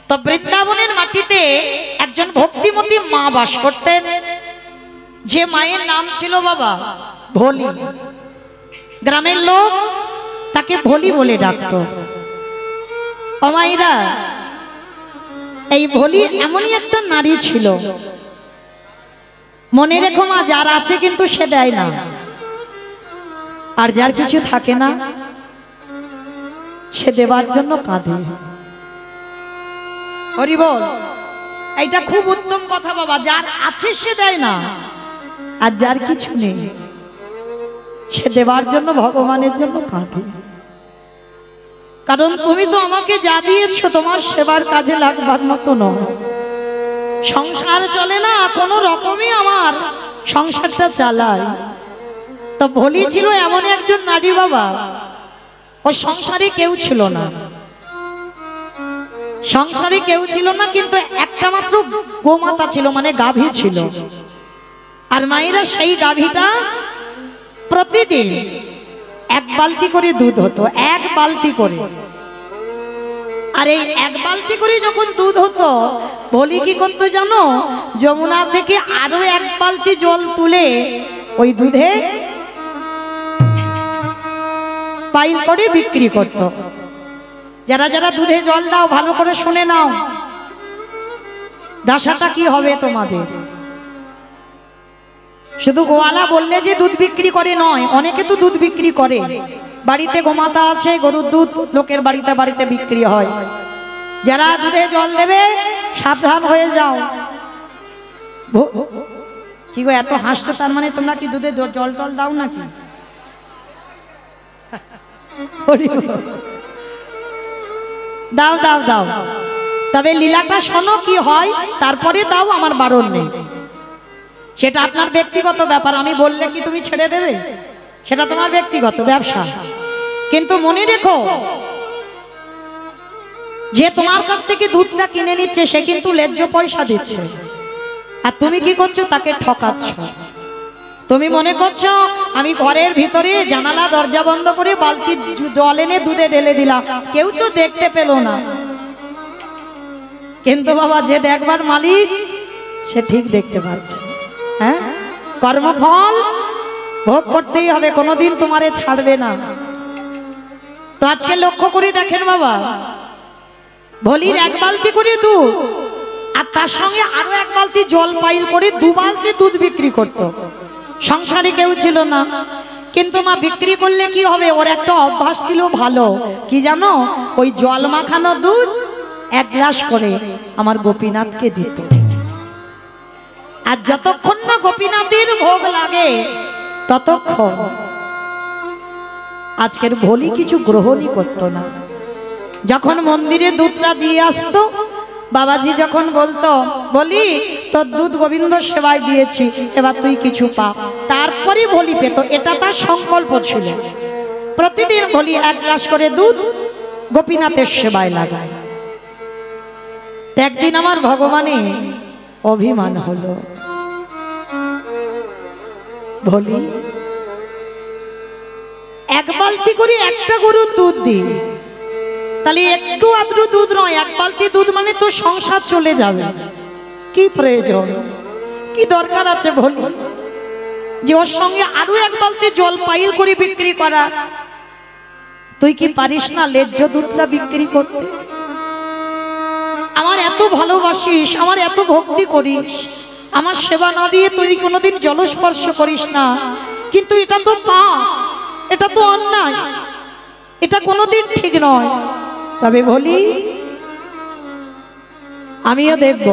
তো বৃন্দাবনের মাটিতে একজন ভক্তিমতী মা বাস করতেন, যে মায়ের নাম ছিল বাবা ভোলি। গ্রামের লোক তাকে ভোলি বলে ডাকত। ও মায়েরা, এই ভোলি এমনই একটা নারী ছিল, মনে রেখো মা, যার আছে কিন্তু সে দেয় না, আর যার কিছু থাকে না সে দেবার জন্য কাঁদে। হরি বল, এইটা খুব উত্তম কথা বাবা। যার আছে সে দেয় না, আর যার কিছু নেই সে দেবার জন্য ভগবানের জন্য কাঁদে। কারণ তুমি তো আমাকে যা দিয়েছো তোমার সেবার কাজে লাগবার মতো নয়। সংসার চলে না, কোনো রকমই আমার সংসারটা চালায়। তো ভোলি ছিল এমন একজন নারী বাবা, ও সংসারে কেউ ছিল না, সংসারে কেউ ছিল না, কিন্তু একটা মাত্র গোমাতা ছিল, মানে গাভী ছিল। আর মায়েরা সেই গাভীটা প্রতিদিন এক বালতি করে দুধ হতো, এক বালতি করে। আর এই এক বালতি করে যখন দুধ হতো, ভোলি কি করতো জানো? যমুনা থেকে আরো এক বালতি জল তুলে ওই দুধে পাইল করে বিক্রি করত। যারা যারা দুধে জল দাও ভালো করে শুনে নাও, দশাটা কি হবে তোমাদের। শুধু গোয়ালা বললে যে দুধ বিক্রি করে নয়, অনেকে তো দুধ বিক্রি করে। বাড়িতে গোমাতা আছে, গরুর দুধ লোকের বাড়িতে বাড়িতে বিক্রি হয়। যারা দুধে জল দেবে সাবধান হয়ে যাও। কি গো এত হাসছো, তার মানে তোমরা কি দুধে জল টল দাও নাকি? দাও দাও দাও, তবে লীলাটা শোনো কি হয়, তারপরে দাও, আমার বারণ নেই। সেটা আপনার ব্যক্তিগত ব্যাপার, আমি বললে কি তুমি ছেড়ে দেবে? সেটা তোমার ব্যক্তিগত ব্যবসা। কিন্তু মনে রেখো, যে তোমার কাছ থেকে দুধটা কিনে নিচ্ছে সে কিন্তু ন্যায্য পয়সা দিচ্ছে, আর তুমি কি করছো? তাকে ঠকাচ্ছ। তুমি মনে করছো আমি ঘরের ভিতরে জানালা দরজা বন্ধ করে বালতি জল এনে দুধে ঢেলে দিলাম, কেউ তো দেখতে পেল না। কিন্তু বাবা, যে দেখবার মালিক সে ঠিক দেখতে পাচ্ছে। হ্যাঁ, কর্মফল ভোগ করতেই হবে, কোনোদিন তোমারে ছাড়বে না। তো আজকে লক্ষ্য করে দেখেন বাবা, ভোলির এক বালতি করে দুধ, আর তার সঙ্গে আরো এক বালতি জল পাইল করে দু বালতি দুধ বিক্রি করত। সংসারে কেউ ছিল না, কিন্তু মা বিক্রি করলে কি হবে? ওর একটা অভ্যাস ছিল ভালো, কি জানো? ওই জল মাখানো দুধ এক গ্লাস করে আমার গোপীনাথকে দিত। আর যতক্ষণ না গোপীনাথের ভোগ লাগে ততক্ষণ আজকের ভোলি কিছু গ্রহণই করত না। যখন মন্দিরে দুধটা দিয়ে আসতো, বাবাজি যখন বলতো, বলি তোর দুধ গোবিন্দ সেবায় দিয়েছি, এবার তুই কিছু পা, তারপরে ভোলি পেত। এটা তার সংকল্প ছিল। প্রতিদিন ভোলি এক গ্লাস করে দুধ গোপীনাথের সেবায় লাগায়। একদিন আমার ভগবানে অভিমান হলো, ভোলি এক বালতি করে একটা গরুর দুধ দিই, তাহলে একটু আদ্র দুধ নয়, এক বালতি দুধ মানে তো সংসার চলে যাবে। কি প্রয়োজন, কি দরকার আছে ভোলি যে ওর সঙ্গে আরো এক বালতি জল পাইল করে বিক্রি করা? তুই কি পারিস না ন্যায্য দুধটা বিক্রি করতে? আমার এত ভালোবাসিস, আমার এত ভক্তি করিস, আমার সেবা না দিয়ে তুই কোনোদিন জলস্পর্শ করিস না, কিন্তু এটা তো পাপ, এটা তো অন্যায়, এটা কোনোদিন ঠিক নয়। তবে বলি, আমিও দেখব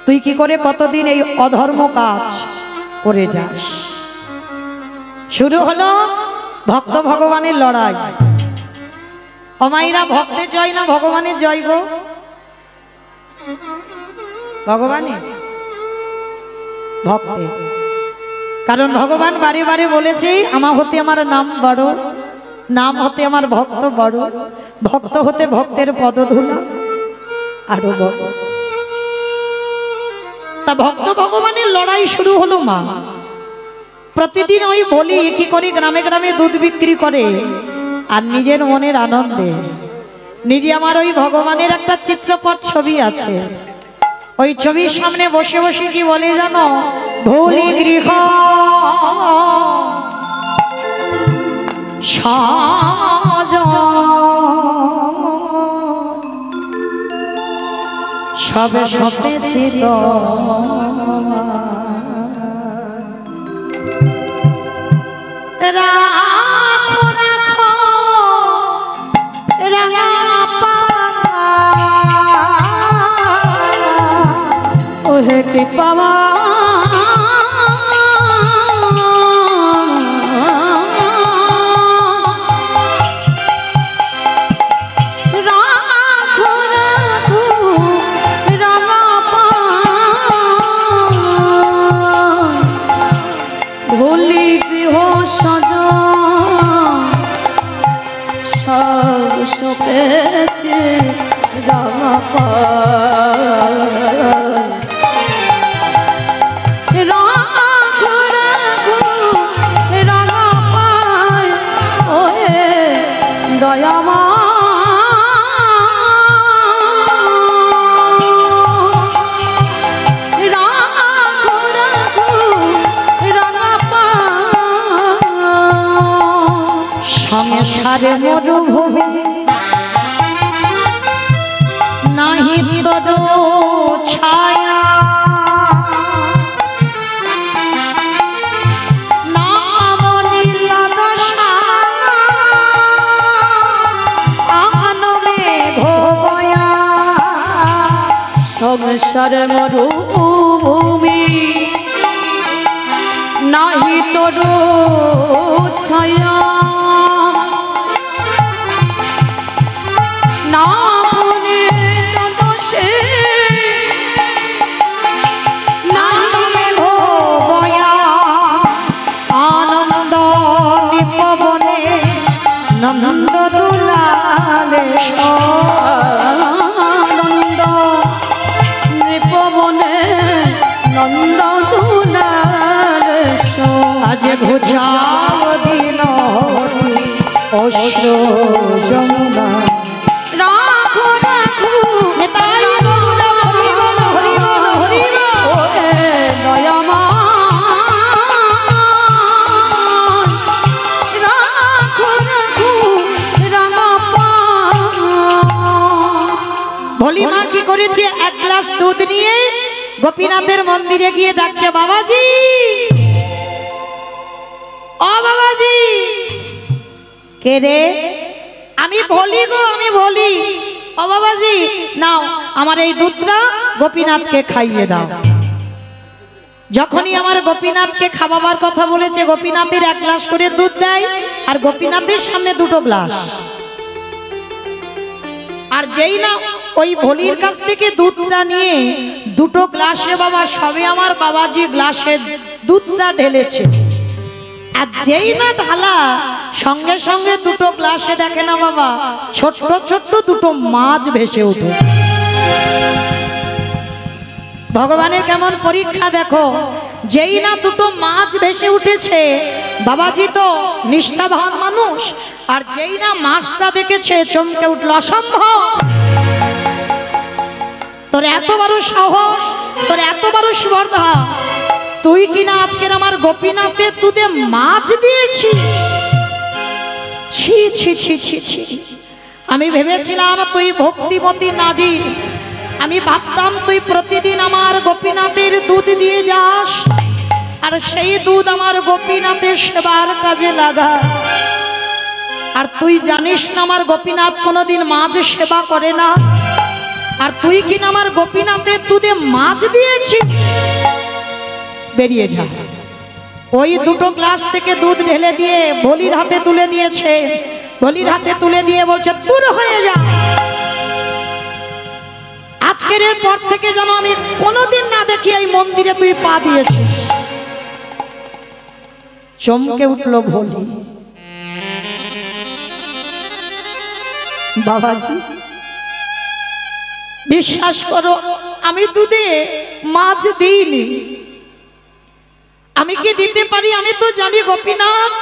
তুই কি করে কতদিন এই অধর্ম কাজ করে যাস। শুরু হলো ভক্ত ভগবানের লড়াই। অমাইরা ভক্তের জয় না ভগবানের জয় গো? ভগবানের ভক্তে, কারণ ভগবান বারে বারে বলেছে, আমার হতে আমার নাম বড়, নাম হতে আমার ভক্ত বড়, ভক্ত হতে ভক্তের পদধূলা আরো বড়। তা ভক্ত ভগবানের লড়াই শুরু হলো মা। প্রতিদিন ওই বলি কি করে গ্রামে গ্রামে দুধ বিক্রি করে, আর নিজের মনের আনন্দে নিজে আমার ওই ভগবানের একটা চিত্রপট ছবি আছে, ওই ছবির সামনে বসে বসে কি বলে জানো? ভুলি গৃহ সাজ সবে সতেছি তো রাখো রাখো রাঙা পা ওহে কৃপা শোকেছে রাঙা পায় ওহে দয়ামা সংসারে মরুভূমি নাহি তদ ছায়া নাম নীলা দশা আনমে ভোবয়া সংসারে মরুভূমি নাহি তোর ছায়া নন্দ দুলালে নন্দ নৃপবনে নন্দ দুলালে আজ ভুজাও দিন অশ্র যমুনা রাখো রাখো নেতাই গৌর হরি বল হরি বল হরি বল দয়ামা ভোলি মা কি করেছে? এক গ্লাস দুধ নিয়ে গোপীনাথের মন্দিরে গিয়ে ডাকছে, বাবাজি ও বাবাজি। কে রে? আমি ভোলি গো, আমি ভোলি। ও বাবাজি নাও আমার এই দুধটা গোপীনাথকে খাইয়ে দাও। যখনই আমার গোপীনাথকে খাওয়াবার কথা বলেছে, গোপীনাথের এক গ্লাস করে দুধ দেয় আর গোপীনাথের সামনে দুটো গ্লাস। আর যেই না ওই ভোলির কাছ থেকে দুধটা নিয়ে দুটো গ্লাসে বাবা সবে আমার বাবাজি গ্লাসে দুধটা ঢেলেছে, আর যেই না ঢালা সঙ্গে সঙ্গে দুটো গ্লাসে দেখে না বাবা ছোট্ট ছোট্ট দুটো মাছ ভেসে ওঠে। ভগবানের কেমন পরীক্ষা দেখো, যেই না দুটো মাছ ভেসে উঠেছে, বাবাজি তো নিষ্ঠাবান মানুষ, আর যেই না মাছটা দেখেছে চমকে উঠল, অসম্ভব, তোর এত বড় সাহস, তোর এত বড় স্পর্ধা, তুই কিনা আজকের আমার গোপীনাথের দুধে মাছ দিয়েছিস? ছি ছি ছি ছি ছি। আমি ভেবেছিলাম তুই ভক্তিমতী নারী, আমি ভাবতাম তুই প্রতিদিন আমার গোপীনাথের দুধ দিয়ে যাস, আর সেই দুধ আমার গোপীনাথের সেবার কাজে লাগা। আর তুই জানিস না আমার গোপীনাথ কোনোদিন মাছ সেবা করে না, আর তুই কিনা আমার গোপীনাথের দুধে মাছ দিয়েছিস। বেরিয়ে যা। ওই দুটো গ্লাস থেকে দুধ ঢেলে দিয়ে ভোলির হাতে তুলে দিয়েছে, ভোলির হাতে তুলে দিয়ে বলছে দূর হয়ে যা। আজকের পর থেকে যেন আমি কোনোদিন না দেখি এই মন্দিরে তুই পা দিয়েছিস। চমকে উঠল ভোলি, বাবাজি বিশ্বাস করো আমি দুধে মাছ দিইনি। আমি কি দিতে পারি? আমি তো জানি গোপীনাথ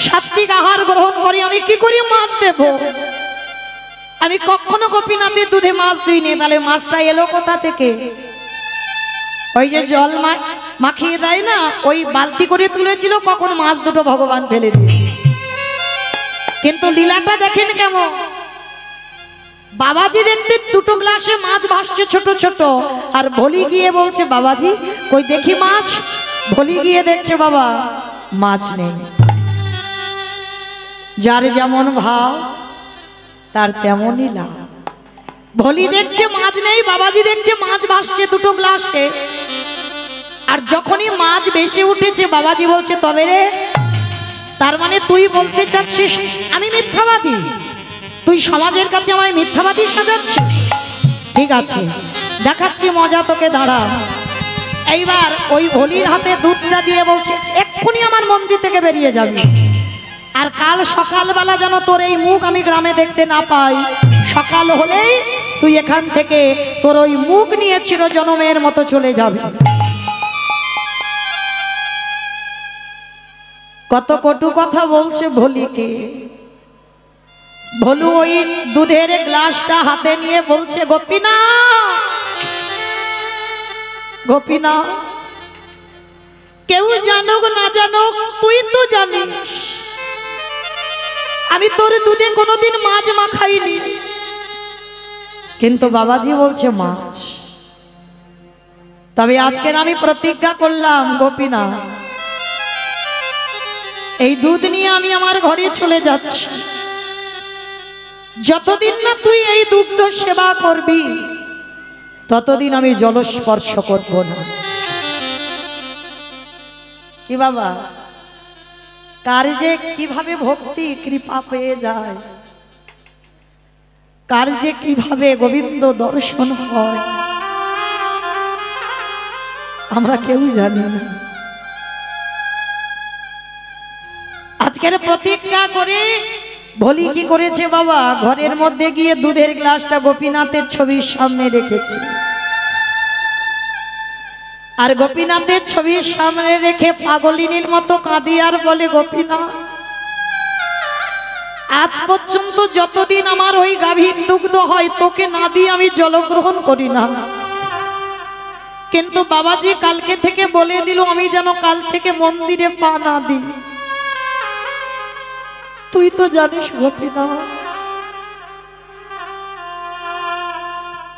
সাত্বিক আহার গ্রহণ করি, আমি কি করে মাছ দেব? আমি কখনো গোপীনাথের দুধে মাছ দিইনি, তাহলে মাছটা এলো কোথা থেকে? ওই যে জল মাখিয়ে দেয় না, ওই বালতি করে তুলেছিল, কখন মাছ দুটো ভগবান ফেলে দিয়ে। কিন্তু লীলাটা দেখেন কেমন, বাবাজি দেখতে দুটো গ্লাসে মাছ ভাসছে ছোট ছোট, আর ভোলি গিয়ে বলছে বাবাজি কই দেখি মাছ। ভোলি গিয়ে দেখছে বাবা মাছ নেই। যার যেমন ভাব তার তেমনই লাভ। ভোলি দেখছে মাছ নেই, বাবাজি দেখছে মাছ ভাসছে দুটো গ্লাসে। আর যখনই মাছ বেশি উঠেছে বাবাজি বলছে তবে রে, তার মানে তুই বলতে চাচ্ছিস আমি মিথ্যাবাদী? তুই সমাজের কাছে আমায় মিথ্যাবাদী সাজাচ্ছিস? ঠিক আছে, দেখাচ্ছি মজা তোকে, দাঁড়া। এইবার ওই ভোলির হাতে দুধটা দিয়ে বলছে এক্ষুনি আমার মন্দির থেকে বেরিয়ে যাবি, আর কাল সকালবেলা যেন তোর এই মুখ আমি গ্রামে দেখতে না পাই। সকাল হলেই তুই এখান থেকে তোর ওই মুখ নিয়ে চিরজনমের মতো চলে যাবি। কত কটু কথা বলছে ভোলিকে। ভোলু ওই দুধের গ্লাসটা হাতে নিয়ে বলছে গোপীনা, গোপীনা, কেউ জানুক না জানুক তুই তো জানিস আমি তোর দুধে কোনোদিন মাছ মাখাইনি। কিন্তু বাবাজি বলছে মাছ। তবে আজকের আমি প্রতিজ্ঞা করলাম গোপীনা, এই দুধ নিয়ে আমি আমার ঘরে চলে যাচ্ছি। যতদিন না তুই এই দুগ্ধ সেবা করবি ততদিন আমি জলস্পর্শ করব না। কি বাবা, কার যে কিভাবে ভক্তি কৃপা পেয়ে যায়, কার যে কিভাবে গোবিন্দ দর্শন হয় আমরা কেউ জানি না। আজকের প্রতিজ্ঞা করে ভোলি কি করেছে বাবা, ঘরের মধ্যে গিয়ে দুধের গ্লাসটা গোপীনাথের ছবির সামনে রেখেছে। আর গোপীনাথের ছবির সামনে রেখে পাগলিনীর মতো কাঁদি আর বলে গোপীনাথ, আজ পর্যন্ত যতদিন আমার ওই গাভীর দুগ্ধ হয় তোকে না দিয়ে আমি জলগ্রহণ করি না। কিন্তু বাবাজি কালকে থেকে বলে দিল আমি যেন কাল থেকে মন্দিরে পা না দিই। তুই তো জানিস গোপীনাথ,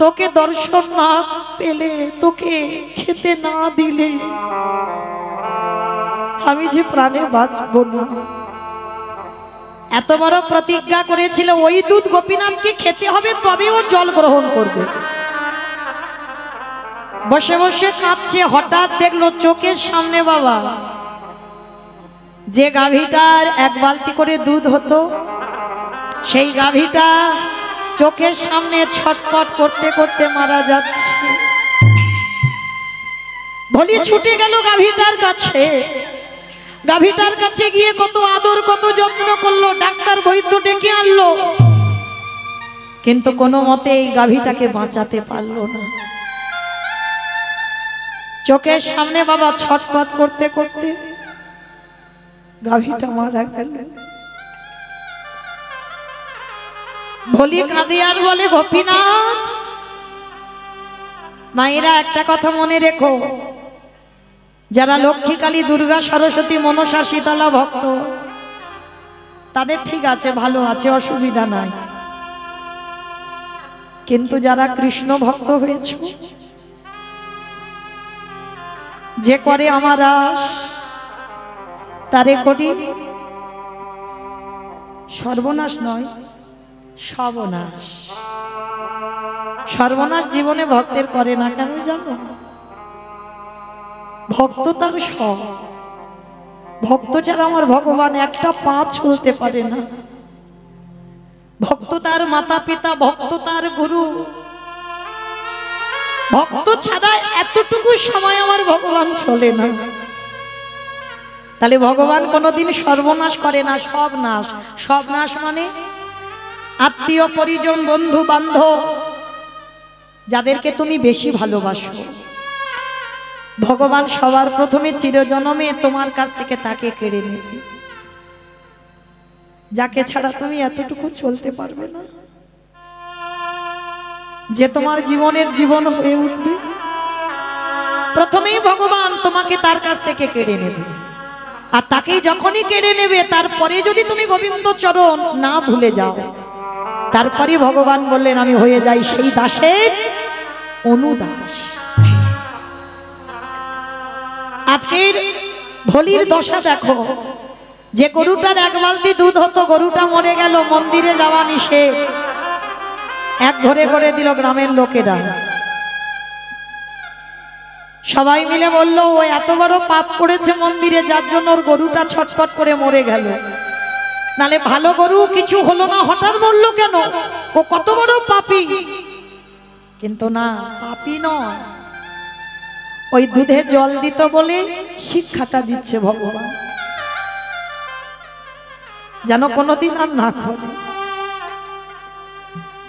তোকে দর্শন না পেলে, তোকে খেতে না দিলে আমি যে প্রাণে বাঁচব না। এত বড় প্রতিজ্ঞা করেছিল, ওই দুধ গোপীনাথকে খেতে হবে তবে ও জল গ্রহণ করবে। বসে বসে কাঁদছে, হঠাৎ দেখলো চোখের সামনে বাবা যে গাভীটার এক বালতি করে দুধ হতো, সেই গাভীটা চোখের সামনে ছটফট করতে করতে মারা যাচ্ছে। ভোলি ছুটে গেল গাভীটার কাছে। গাভীটার কাছে গিয়ে কত আদর কত যত্ন করলো, ডাক্তার বৈদ্য ডেকে আনলো, কিন্তু কোনো মতে এই গাভীটাকে বাঁচাতে পারলো না। চোখের সামনে বাবা ছটফট করতে করতে গাভীটা মারা গেল। ভোলি কাঁদে আর বলে গোপীনাথ, মায়েরা একটা কথা মনে রেখো, যারা লক্ষ্মী কালী দুর্গা সরস্বতী মনসা শীতলা ভক্ত তাদের ঠিক আছে, ভালো আছে, অসুবিধা নাই। কিন্তু যারা কৃষ্ণ ভক্ত হয়েছে, যে করে আমার আশ তারে করি সর্বনাশ নয় সর্বনাশ। সর্বনাশ জীবনে ভক্তের করে না, কেন জানো? ভক্ত তার সব। ভক্ত ছাড়া আমার ভগবান একটা পা চলতে পারে না। ভক্ত তার মাতা পিতা, ভক্ত তার গুরু। ভক্ত ছাড়া এতটুকু সময় আমার ভগবান চলে না। তাহলে ভগবান কোনোদিন সর্বনাশ করে না, সব নাশ। সব নাশ মানে আত্মীয় পরিজন বন্ধু বান্ধব যাদেরকে তুমি বেশি ভালোবাসো, ভগবান সবার প্রথমে চিরজনমে তোমার কাছ থেকে তাকে কেড়ে নেবে, যাকে ছাড়া তুমি এতটুকু চলতে পারবে না। যে তোমার জীবনের জীবন হয়ে উঠবে, প্রথমেই ভগবান তোমাকে তার কাছ থেকে কেড়ে নেবে। আর তাকেই যখনই কেড়ে নেবে, তারপরে যদি তুমি গোবিন্দ চরণ না ভুলে যাও, তারপরে ভগবান বললেন আমি হয়ে যাই সেই দাসের অনুদাস। আজকের ভলির দশা দেখো, যে গরুটার এক বালতি দুধ হতো, গরুটা মরে গেল, মন্দিরে যাওয়া নিষেধ, এক ঘরে করে দিল গ্রামের লোকেরা। সবাই মিলে বলল ও এত বড় পাপ করেছে মন্দিরে, যার জন্য ওর গরুটা ছটফট করে মরে গেল। নালে ভালো গরু কিছু হলো না, হঠাৎ বললো কেন, ও কত বড় পাপী। কিন্তু না, পাপী নয়, ওই দুধে জল দিত বলে শিক্ষাটা দিচ্ছে ভগবান, যেন কোনোদিন আর না করে।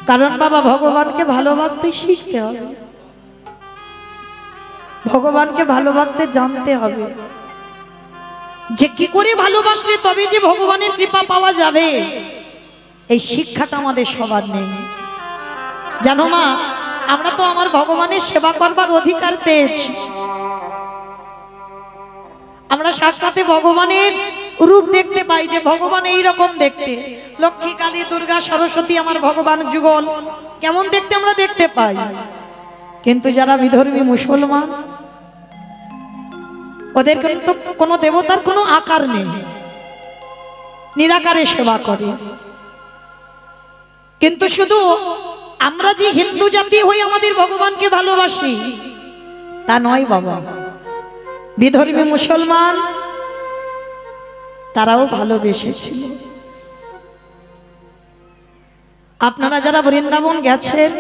কারণ বাবা, ভগবানকে ভালোবাসতে শিখতে হবে, ভগবানকে ভালোবাসতে জানতে হবে, যে কি করে ভালোবাসলে তবে যে ভগবানের কৃপা পাওয়া যাবে, এই শিক্ষাটা আমাদের সবার নেই। জানো মা, আমরা তো আমার ভগবানের সেবা করবার অধিকার পেয়েছি। আমরা সাক্ষাতে ভগবানের রূপ দেখতে পাই, যে ভগবান এই রকম দেখতে, লক্ষ্মী, কালী, দুর্গা, সরস্বতী আমার ভগবান যুগল কেমন দেখতে আমরা দেখতে পাই। কিন্তু যারা বিধর্মী মুসলমান, ওদের কিন্তু কোনো দেবতার কোনো আকার নেই, নিরাকারে সেবা করে। কিন্তু শুধু আমরা যে হিন্দু জাতি হই আমাদের ভগবানকে ভালোবাসি তা নয় বাবা, বিধর্মী মুসলমান তারাও ভালোবেসেছিল। আপনারা যারা বৃন্দাবন গেছেন,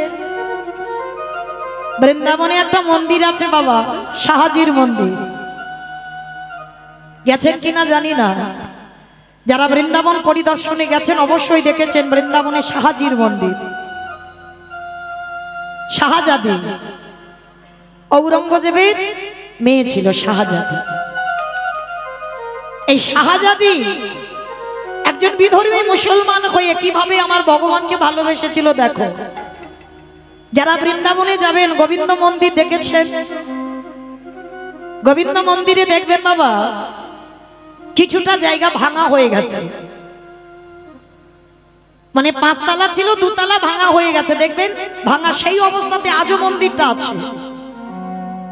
বৃন্দাবনে একটা মন্দির আছে বাবা, শাহাজির মন্দির, গেছেন কিনা জানি না। যারা বৃন্দাবন পরিদর্শনে গেছেন অবশ্যই দেখেছেন বৃন্দাবনে শাহাজির মন্দির। শাহজাদি, ঔরঙ্গজেবের মেয়ে ছিল শাহজাদি। এই শাহজাদি একজন বিধর্মী মুসলমান হয়ে কিভাবে আমার ভগবানকে ভালোবেসেছিল দেখো। যারা বৃন্দাবনে যাবেন, গোবিন্দ মন্দির দেখেছেন, গোবিন্দ মন্দিরে দেখবেন বাবা কিছুটা জায়গা ভাঙা হয়ে গেছে, মানে 5 তলা ছিল, 2 তলা ভাঙা হয়ে গেছে, দেখবেন ভাঙা সেই অবস্থাতে আজও মন্দিরটা আছে।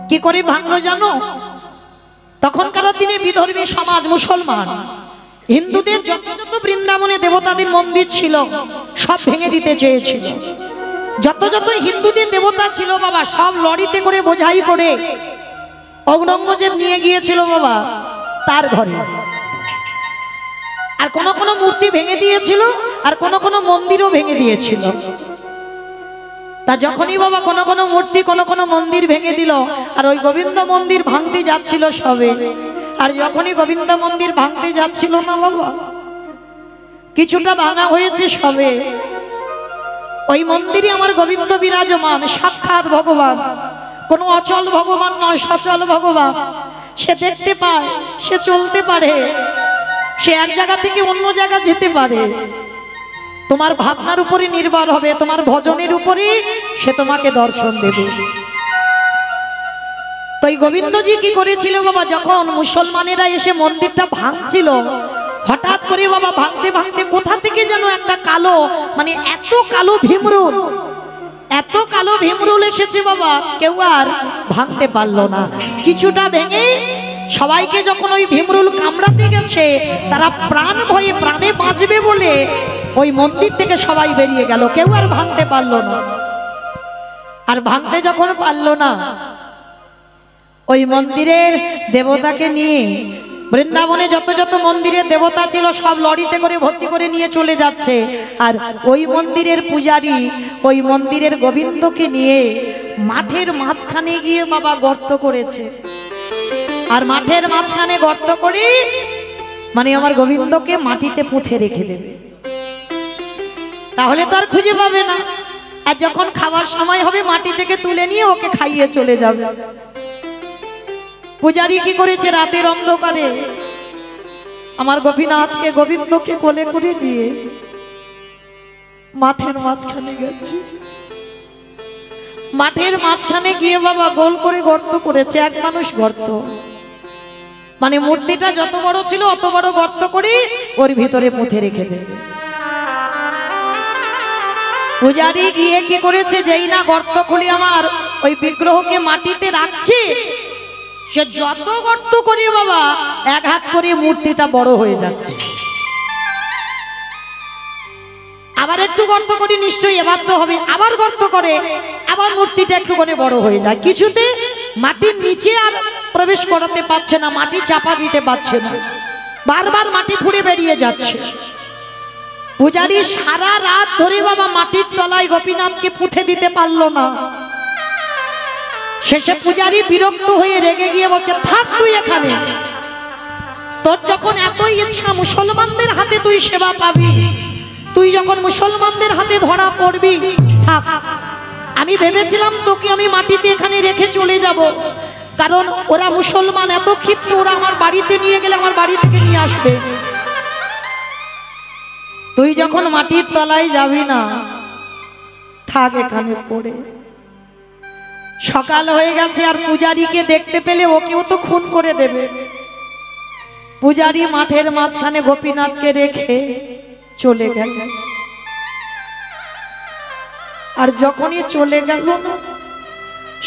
কি করে ভাঙলো জানো? তখনকার দিনে বিধর্মী সমাজ মুসলমান হিন্দুদের যত যত বৃন্দাবনে দেবতাদের মন্দির ছিল সব ভেঙে দিতে চেয়েছিল। যত যত হিন্দুদের দেবতা ছিল বাবা সব লরিতে করে বোঝাই করে ঔরঙ্গজেব নিয়ে গিয়েছিল বাবা তার ঘরে। আর কোন কোন মূর্তি ভেঙে দিয়েছিল, আর কোন কোন মন্দিরও ভেঙে দিয়েছিল। তা যখনই বাবা কোন কোন মূর্তি কোন কোন মন্দির ভেঙে দিল, আর ওই গোবিন্দ মন্দির ভাঙতে যাচ্ছিল সবে, আর যখনই গোবিন্দ মন্দির ভাঙতে যাচ্ছিল না বাবা, কিছুটা ভাঙা হয়েছে সবে, ওই মন্দিরে আমার গোবিন্দ বিরাজমান, সাক্ষাৎ ভগবান, কোন অচল ভগবান নয়, সচল ভগবান। সে দেখতে পায়, সে চলতে পারে, সে এক জায়গা থেকে অন্য জায়গা যেতে পারে। তোমার ভাবনার উপরে নির্ভর হবে, তোমার ভজনের উপরে সে তোমাকে দর্শন দেবে। তো এই গোবিন্দজি কি করেছিল বাবা, যখন মুসলমানেরা এসে মন্দিরটা ভাঙছিল, হঠাৎ করে বাবা ভাঙতে ভাঙতে কোথা থেকে যেন একটা কালো, মানে এত কালো ভীমরুল, এত কালো ভীমরুল এসেছে বাবা, কেউ আর ভাঙতে পারলো না। কিছুটা ভেঙে সবাইকে যখন ওই ভীমরুল কামড়াতে গেছে, তারা প্রাণ ভয়ে প্রাণে বাঁচবে বলে ওই মন্দির থেকে সবাই বেরিয়ে গেল, কেউ আর ভাঙতে পারলো না। আর ভাঙতে যখন পারলো না, ওই মন্দিরের দেবতাকে নিয়ে বৃন্দাবনে যত যত মন্দিরের দেবতা ছিল সব লরিতে করে ভর্তি করে নিয়ে চলে যাচ্ছে। আর ওই মন্দিরের পূজারী ওই মন্দিরের গোবিন্দকে নিয়ে মাঠের মাঝখানে গিয়ে বাবা গর্ত করেছে। আর মাঠের মাঝখানে গর্ত করে মানে আমার গোবিন্দকে মাটিতে পুঁতে রেখে দেবে, তাহলে তো আর খুঁজে পাবে না। আর যখন খাওয়ার সময় হবে মাটি থেকে তুলে নিয়ে ওকে খাইয়ে চলে যাবে। পূজারী কি করেছে, রাতের অন্ধকারে আমার গোপীনাথকে গোবিন্দকে কোলে করে দিয়ে মাঠের মাঝখানে গেছে। মাঠের মাঝখানে গিয়ে বাবা গোল করে গর্ত করেছে, এক মানুষ গর্ত, মানে মূর্তিটা যত বড় ছিল অত বড় গর্ত করে ওর ভিতরে পুঁতে রেখে দেবে। পূজারি গিয়ে কি করেছে, যেই না গর্ত খুলে আমার ওই বিগ্রহকে মাটিতে রাখছে, সে যত গর্ত করে বাবা এক হাত করে মূর্তিটা বড় হয়ে যাচ্ছে। আবার একটু গর্ত করি, নিশ্চয়ই এবার তো হবে, আবার গর্ত করে, আবার মূর্তিটা একটু করে বড় হয়ে যায়। কিছুতে মাটির নিচে আর প্রবেশ করাতে পারছে না, মাটি চাপা দিতে পারছে না, বারবার মাটি ফুঁড়ে বেরিয়ে যাচ্ছে। পূজারি সারা রাত ধরে বাবা মাটির তলায় গোপীনাথকে পুঁতে দিতে পারলো না। শেষে পূজারি বিরক্ত হয়ে রেগে গিয়ে বলছে, থাক তুই এখানে, তোর যখন এতই ইচ্ছা মুসলমানদের হাতে তুই সেবা পাবি, তুই যখন মুসলমানদের হাতে ধরা পড়বি, থাক। আমি ভেবেছিলাম তোকে আমি মাটিতে এখানে রেখে চলে যাব, কারণ ওরা মুসলমান এত ক্ষিপ্ত, ওরা আমার বাড়িতে নিয়ে গেলে আমার বাড়ি থেকে নিয়ে আসবে। তুই যখন মাটির তলায় যাবি না, থাক এখানে পড়ে। সকাল হয়ে গেছে আর পূজারীকে দেখতে পেলে ওকেও তো খুন করে দেবে। পূজারী মাঠের মাঝখানে গোপীনাথকে রেখে চলে গেল। আর যখনই চলে গেল না,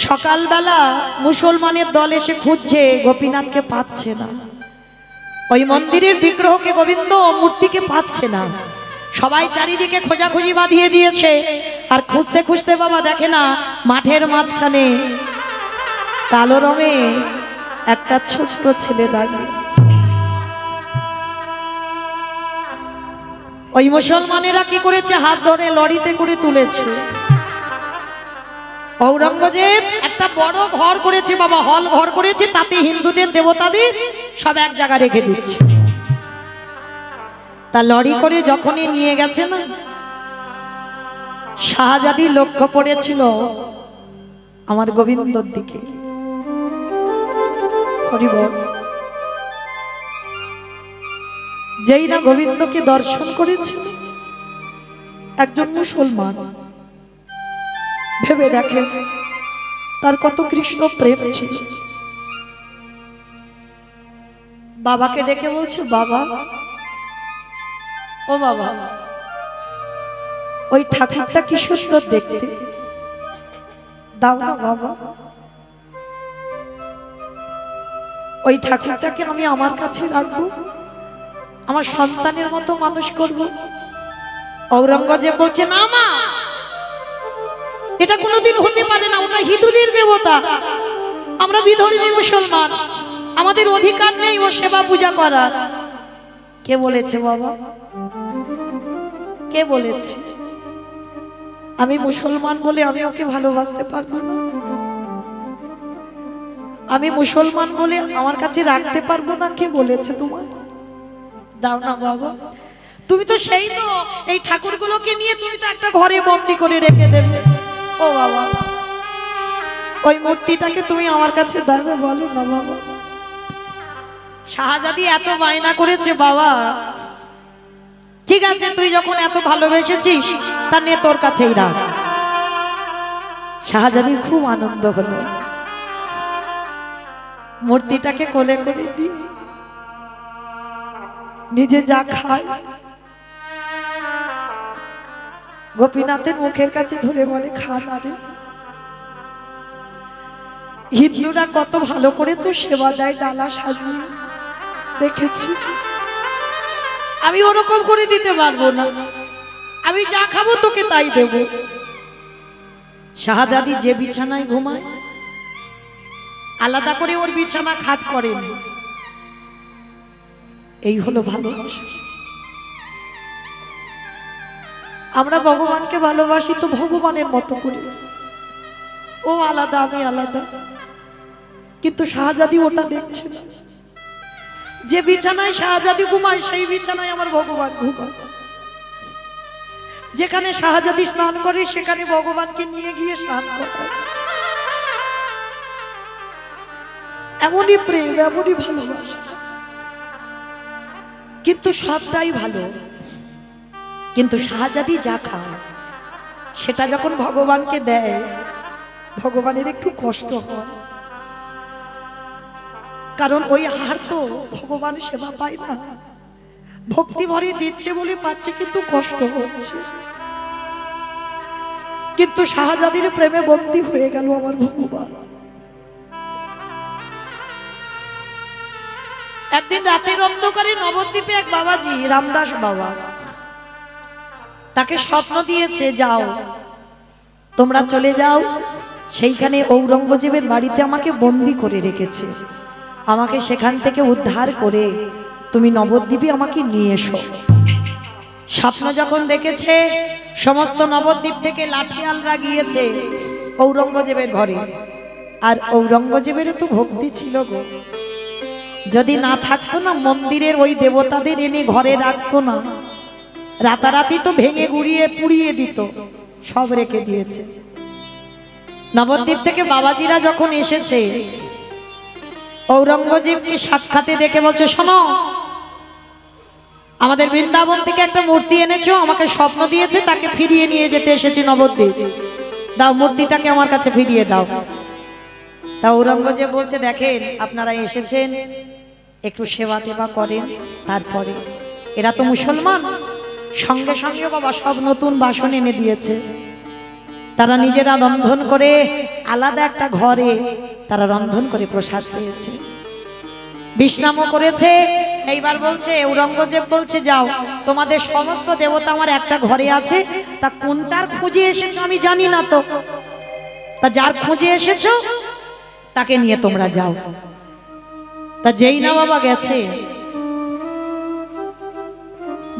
সকালবেলা মুসলমানের দল এসে খুঁজছে, গোপীনাথকে পাচ্ছে না। ওই মন্দিরের বিগ্রহকে, গোবিন্দ মূর্তিকে পাচ্ছে না। সবাই চারিদিকে খোঁজাখুঁজি বাঁধিয়ে দিয়েছে, আর খুঁজতে খুঁজতে বাবা দেখে না মাঠের মাঝখানে কালো রঙে একটা ছোট্ট ছেলে দাঁড়িয়ে আছে। ওই মুসলমানেরা কি করেছে, হাত ধরে লরিতে করে তুলেছে। ঔরঙ্গজেব একটা বড় ঘর করেছে বাবা, হল ঘর করেছে, তাতে হিন্দুদের দেবতাদের সব এক জায়গা রেখে দিচ্ছে। তা লরি করে যখনই নিয়ে গেছে না, শাহজাদি লক্ষ্য পড়েছিল আমার গোবিন্দর দিকে। হরিবল। যেই না গোবিন্দকে দর্শন করেছে একজন মুসলমান, ভেবে দেখে তার কত কৃষ্ণ প্রেম ছিল। বাবাকে ডেকে বলছে, বাবা, ও বাবা, ওই ঠাকুরটা কি সুন্দর দেখতে, দাও না বাবা, ওই ঠাকুরটাকে আমি আমার কাছে রাখবো, আমার সন্তানের মতো মানুষ করব। ঔরঙ্গজেব বলছে, না মা, এটা কোনোদিন হতে পারে না, ওটা হিন্দুদের দেবতা, আমরা বিধর্মী মুসলমান, আমাদের অধিকার নেই ও সেবা পূজা করার। কে বলেছে বাবা, কে বলেছে? আমি মুসলমান বলে আমি ওকে ভালোবাসতে পারবো না? আমি মুসলমান বলে আমার কাছে রাখতে পারবো না? কে বলেছে তোমার? দাও না বাবা, তুমি তো সেই তো এই ঠাকুরগুলোকে নিয়ে তুমি তো একটা ঘরে বন্দি করে রেখে দেবে। ও বাবা, ওই মূর্তিটাকে তুমি আমার কাছে দাও, বলো না বাবা। শাহজাদি এত বায়না করেছে, বাবা ঠিক আছে, তুই যখন এত ভালোবেসেছিস তা নিয়ে তোর কাছেই রাখ। শাহজাদির খুব আনন্দ হলো, মূর্তিটাকে কোলে করে নিজে যা খায় গোপীনাথের মুখের কাছে ধরে বলে, খা না রে। হিন্দুরা কত ভালো করে তো সেবা দেয়, ডালা সাজিয়ে, দেখেছি। আমি ওরকম করে দিতে পারবো না, আমি যা খাবো তোকে তাই দেব। শাহজাদি যে বিছানায় ঘুমায় আলাদা করে ওর বিছানা খাট করেন। এই হলো ভালোবাসা। আমরা ভগবানকে ভালোবাসি তো ভগবানের মতো করে, ও আলাদা আমি আলাদা, কিন্তু শাহজাদি ওটা দেখছে না। যে বিছানায় শাহজাদি ঘুমায় সেই বিছানায় আমার ভগবান ঘুমায়। যেখানে শাহজাদি স্নান করে সেখানে ভগবানকে নিয়ে গিয়ে স্নান করায়। এমনই প্রেম, এমনই ভালোবাসা, কিন্তু সবটাই ভালো। কিন্তু শাহজাদি যা খায় সেটা যখন ভগবানকে দেয় ভগবানের একটু কষ্ট হয়, কারণ ওই হার তো ভগবান সেবা পায় না, ভক্তি ভরে দিচ্ছে বলে পাচ্ছে, কিন্তু কষ্ট হচ্ছে। কিন্তু শাহজাদির প্রেমে বন্দী হয়ে গেল আমার ভগবান। একদিন রাতের অন্ধকারে নবদ্বীপে এক বাবাজি, রামদাস বাবা, তাকে স্বপ্ন দিয়েছে, যাও তোমরা চলে যাও, সেইখানে ঔরঙ্গজেবের বাড়িতে আমাকে বন্দী করে রেখেছে, আমাকে সেখান থেকে উদ্ধার করে তুমি নবদ্বীপে আমাকে নিয়ে এসো। স্বপ্ন যখন দেখেছে, সমস্ত নবদ্বীপ থেকে লাঠিয়ালরা গিয়েছে ঔরঙ্গজেবের ঘরে। আর ঔরঙ্গজেবেরও তো ভক্তি ছিল গো, যদি না থাকতো না মন্দিরের ওই দেবতাদের এনে ঘরে রাখতো না, রাতারাতি তো ভেঙে গুড়িয়ে পুড়িয়ে দিত, সব রেখে দিয়েছে। নবদ্বীপ থেকে বাবাজিরা যখন এসেছে, ঔরঙ্গজেবকে সাক্ষাতে দেখে বলছে, শোনো, আমাদের বৃন্দাবন থেকে একটা মূর্তি এনেছো, আমাকে স্বপ্ন দিয়েছে, তাকে ফিরিয়ে নিয়ে যেতে এসেছি নবদ্বীপ, দাও মূর্তিটাকে আমার কাছে ফিরিয়ে দাও। তা ঔরঙ্গজেব বলছে, দেখেন আপনারা এসেছেন, একটু সেবা টেবা করেন, তারপরে এরা তো মুসলমান, সঙ্গে সঙ্গে বাবা সব নতুন বাসন এনে দিয়েছে, তারা নিজেরা রন্ধন করে আলাদা একটা ঘরে তারা রন্ধন করে প্রসাদ পেয়েছে, বিশ্রামও করেছে। এইবার বলছে, ঔরঙ্গজেব বলছে, যাও তোমাদের সমস্ত দেবতা আমার একটা ঘরে আছে, তা কোনটার খুঁজে এসেছো আমি জানি না, তো তা যার খুঁজে এসেছো তাকে নিয়ে তোমরা যাও। তা যেই না বাবা গেছে,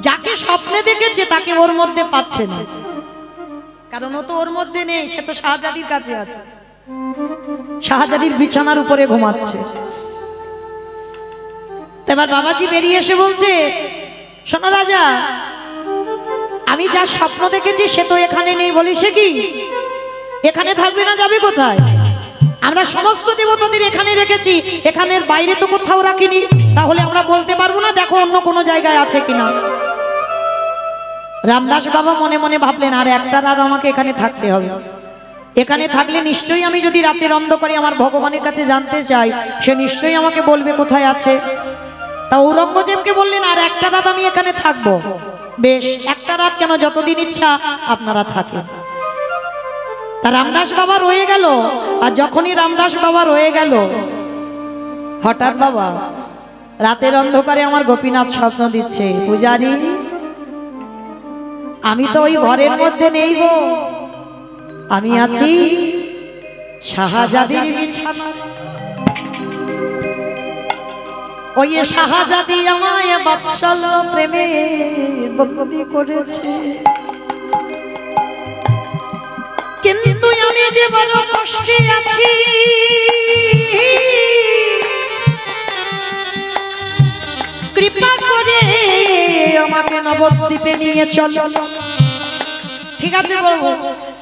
যাকে স্বপ্নে দেখেছে তাকে ওর মধ্যে পাচ্ছে না, কারণ ও তো ওর মধ্যে নেই, সে তো শাহজাদির কাছে আছে, শাহজাদির বিছানার উপরে ঘুমাচ্ছে। এবার বাবাজি বেরিয়ে এসে বলছে, শোনো রাজা, আমি যা স্বপ্ন দেখেছি সে তো এখানে নেই, বলি সে কি এখানে থাকবে না, যাবে কোথায়? আমরা সমস্ত দেবতাদের এখানে রেখেছি, এখানের বাইরে তো কোথাও রাখিনি, তাহলে আমরা বলতে পারবো না, দেখো অন্য কোনো জায়গায় আছে কিনা। রামদাস বাবা মনে মনে ভাবলেন, আর একটা রাত আমাকে এখানে থাকতে হবে, এখানে থাকলে নিশ্চয়ই আমি যদি রাতের অন্ধকারে আমার ভগবানের কাছে জানতে চাই, সে নিশ্চয়ই আমাকে বলবে কোথায় আছে। তা ঔরঙ্গজেবকে বললেন, আর একটা রাত আমি এখানে থাকবো। বেশ, একটা রাত কেন, যতদিন ইচ্ছা আপনারা থাকেন। তা রামদাস বাবা রয়ে গেল। আর যখনই রামদাস বাবা রয়ে গেল, হঠাৎ বাবা রাতের অন্ধকারে আমার গোপীনাথ স্বপ্ন দিচ্ছে, পূজারি আমি তো ওই ঘরের মধ্যে নেই গো, আমি আছি শাহজাদির বিছানা। ওই শাহজাদি আমায় বাৎসল্য প্রেমে বন্দী করেছে, কিন্তু আমি যে বড় কষ্টে আছি, কৃপা করে আমাকে নবদ্বীপে নিয়ে চলো। ঠিক আছে বলবো,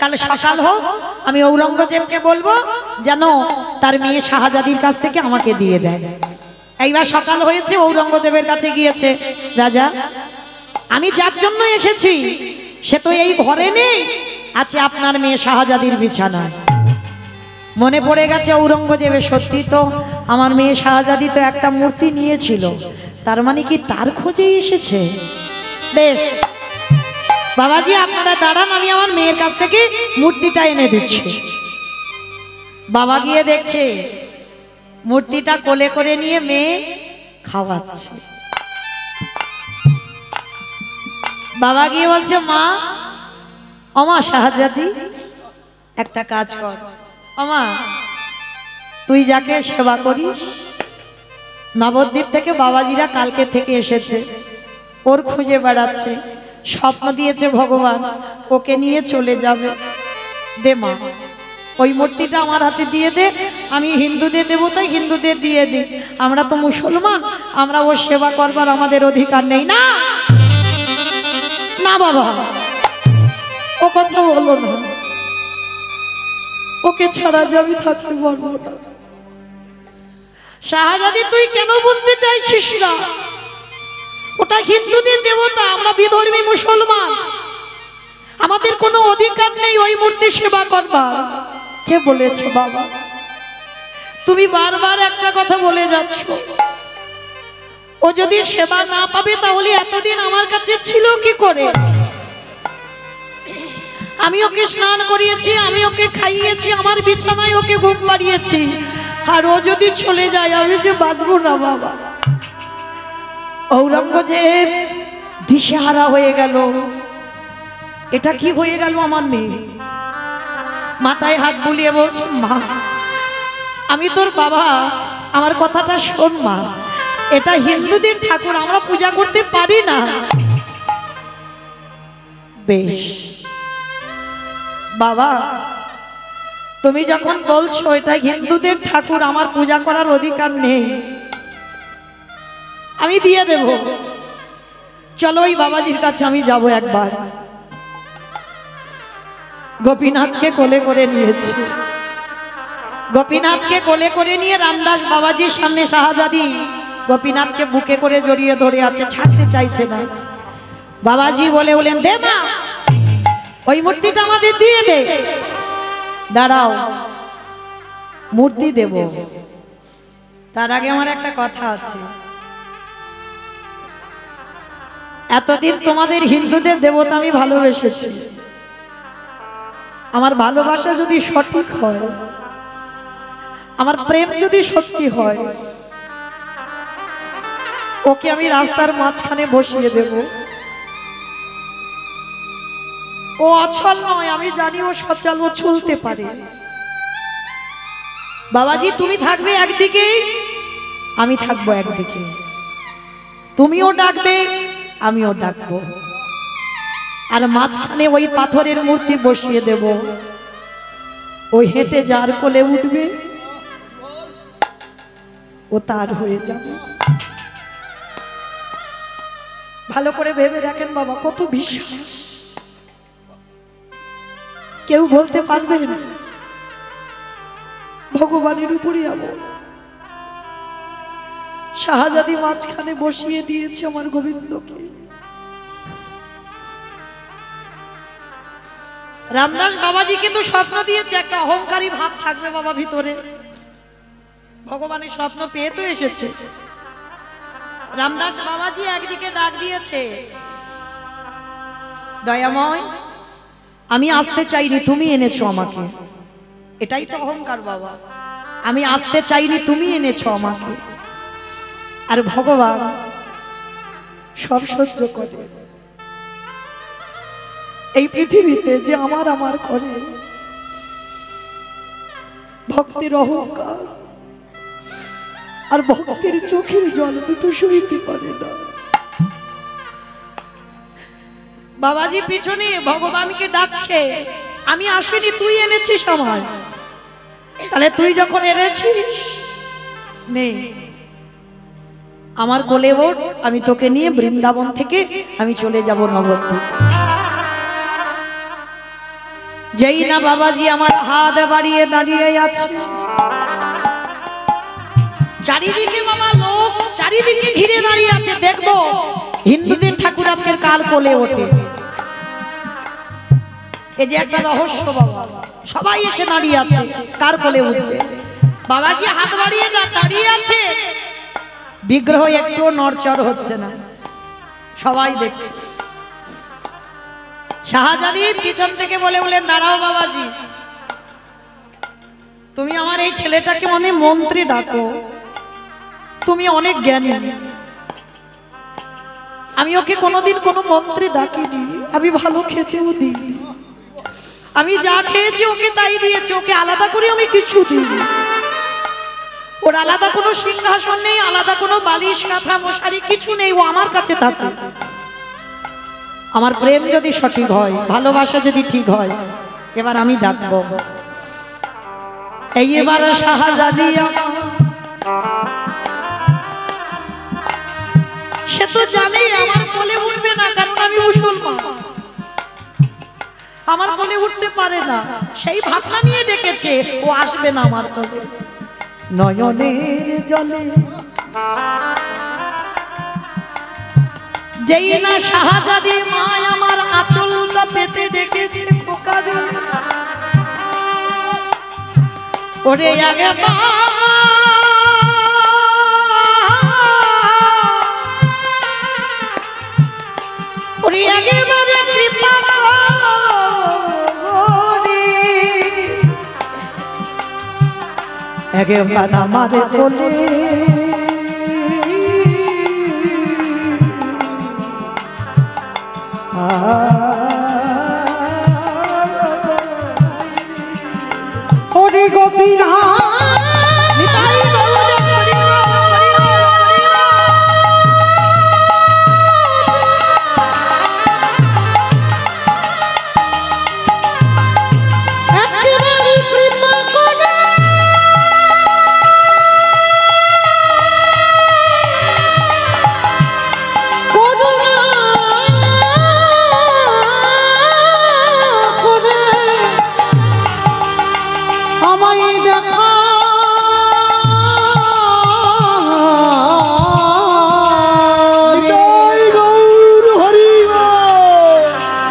কাল সকাল হোক, আমি ঔরঙ্গজেবকে বলবো যেন তার মেয়ে শাহজাদির কাছ থেকে আমাকে দিয়ে দেয়। এইবার সকাল হয়েছে, ঔরঙ্গজেবের কাছে গিয়েছে, রাজা আমি যার জন্য এসেছি সে তো এই ঘরে নেই, আছে আপনার মেয়ে শাহজাদির বিছানায়। মনে পড়ে গেছে ঔরঙ্গজেবের, সত্যি তো আমার মেয়ে শাহজাদি তো একটা মূর্তি নিয়েছিল, তার মানে কি তার খোঁজেই এসেছে। বেশ বাবাজি আপনারা দাঁড়ান, আমি আমার মেয়ের কাছ থেকে মূর্তিটা এনে দিচ্ছি। বাবা গিয়ে দেখছে মূর্তিটা কোলে করে নিয়ে মেয়ে খাওয়াচ্ছে। বাবা গিয়ে বলছে, মা ওমা শাহজাদি একটা কাজ কর, ওমা তুই যাকে সেবা করিস, নবদ্বীপ থেকে বাবাজিরা কালকে থেকে এসেছে, ওর খুঁজে বেড়াচ্ছে, স্বপ্ন দিয়েছে ভগবান ওকে নিয়ে চলে যাবে, দে মা ওই মূর্তিটা আমার হাতে দিয়ে দে, আমি হিন্দুদের দেবো তাই হিন্দুদের দিয়ে দিই, আমরা তো মুসলমান, আমরা ওর সেবা করবার আমাদের অধিকার নেই। না না বাবা, ও কথা বলো না, ওকে ছাড়া যে আমি থাকতে পারবো না। শাহজাদি তুই কেন বুঝতে চাইছিস না, ওটা হিন্দুদের দেবতা, আমরা বিধর্মী মুসলমান, আমাদের কোনো অধিকার নেই ওই মূর্তি সেবা করবার। কে বলেছে বাবা? তুমি বারবার একটা কথা বলে যাচ্ছ, ও যদি সেবা না পাবে তাহলে এতদিন আমার কাছে ছিল কি করে? আমি ওকে স্নান করিয়েছি, আমি ওকে খাইয়েছি, আমার বিছানায় ওকে ঘুম পাড়িয়েছি, আর ও যদি চলে যায় আমি যে বাঁচবো না বাবা। ঔরঙ্গজেব দিশেহারা হয়ে গেল, এটা কি হয়ে গেল আমার মেয়ে? মাথায় হাত বুলিয়ে বলছে, মা আমি তোর বাবা, আমার কথাটা শোন মা, এটা হিন্দুদের ঠাকুর, আমরা পূজা করতে পারি না। বেশ বাবা, তুমি যখন বলছো এটা হিন্দুদের ঠাকুর, আমার পূজা করার অধিকার নেই, আমি দিয়ে দেব। চলো ওই বাবাজির কাছে আমি যাব একবার। গোপীনাথকে কোলে করে নিয়েছি, গোপীনাথকে কোলে করে নিয়ে রামদাস বাবাজির সামনে শাহজাদি গোপীনাথকে বুকে করে জড়িয়ে ধরে আছে, ছাড়তে চাইছে না। বাবাজি বলেন, দে মা, ওই মূর্তিটা আমাদের দিয়ে দে। দাঁড়াও, মূর্তি দেব, তার আগে আমার একটা কথা আছে। এতদিন তোমাদের হিন্দুদের দেবতা আমি ভালোবেসেছি, আমার ভালোবাসা যদি সঠিক হয়, আমার প্রেম যদি সত্যি হয়, ওকে আমি রাস্তার মাঝখানে বসিয়ে দেব। ও অচল নয়, আমি জানি ও সচল, ও চলতে পারে। বাবাজি তুমি থাকবে একদিকে, আমি থাকবো একদিকে, তুমিও ডাকবে আমিও ডাকবো, আর মাঝখানে ওই পাথরের মূর্তি বসিয়ে দেব। ওই হেঁটে যার কোলে উঠবে ও তার হয়ে যাবে। ভালো করে ভেবে দেখেন বাবা, কত বিশ্বাস। কেউ বলতে পারবে না ভগবানের উপরে আমল। শাহজাদি মাঝখানে বসিয়ে দিয়েছে আমার গোবিন্দকে। রামদাস বাবাজি কিন্তু স্বপ্ন দিয়েছে, একটা অহংকারী ভাব থাকবে বাবা ভিতরে। ভগবানের স্বপ্ন পেয়ে তো এসেছে। রামদাস বাবাজি একদিকে ডাক দিয়েছে, দয়াময় আমি আসতে চাইনি, তুমি এনেছো আমাকে। এটাই তো অহংকার বাবা, আমি আসতে চাইনি, তুমি এনেছো আমাকে। আর ভগবান সব সহ্য করে। এই পৃথিবীতে যে আমার আমার করে ভক্তির অহংকার আর ভক্তির চোখের জল দুটো সইতে পারে না। বাবাজি পিছনে ভগবানকে ডাকছে, আমি আসিনি, তুই এনেছিস আমার। তাহলে তুই যখন এনেছিস নে আমার কোলে ওঠ, আমি তোকে নিয়ে বৃন্দাবন থেকে আমি চলে যাব নবদ্বীপ। যেই না বাবাজি আমার হাত বাড়িয়ে দাঁড়িয়ে আছে, চারিদিকে বাবা লোক চারিদিকে ঘিরে দাঁড়িয়ে আছে, দেখবো হিন্দুদের ঠাকুর আজকের কার কোলে ওঠে। এই যে একটা রহস্য বাবা, সবাই এসে দাঁড়িয়ে আছে, কার কোলে উঠবে। বাবাজি হাত বাড়িয়ে দাঁড়িয়ে আছে, বিগ্রহ একটু নড়চড় হচ্ছে না, সবাই দেখছে। শাহজাদি পিছন থেকে বলেন, দাঁড়াও বাবাজি, তুমি আমার এই ছেলেটাকে মনে মন্ত্রী ডাকো, তুমি অনেক জ্ঞানী। আমি ওকে কোনোদিন কোনো মন্ত্রী ডাকিনি, আমি ভালো খেতেও দিই, আমি যা খেয়েছি ওকে তাই দিয়েছি, ওকে আলাদা করে আমি কিছু দিই। ওর আলাদা কোনো সিংহাসন নেই, আলাদা কোনো বালিশ কাঁথা মশারি কিছু নেই, ও আমার কাছে থাকে। আমার প্রেম যদি সঠিক হয়, ভালোবাসা যদি ঠিক হয়, এবার আমি ডাকবো। এই এবার শাহজাদি সে তো জানে আমার কোলে উঠবে না, কারণ আমি মুসলমান, আমার কোলে উঠতে পারে না, সেই ভাবনা নিয়ে ডেকেছে, ও আসবে না আমার কোলে। নয়নের জলে যেই না শাহজাদি মা আমার আঁচলটা পেতে ডেকেছে, খোকারে ওরে আগে ওরে একেবারে কৃপা করে একেবার আমার কোলে ওরে গোপীনা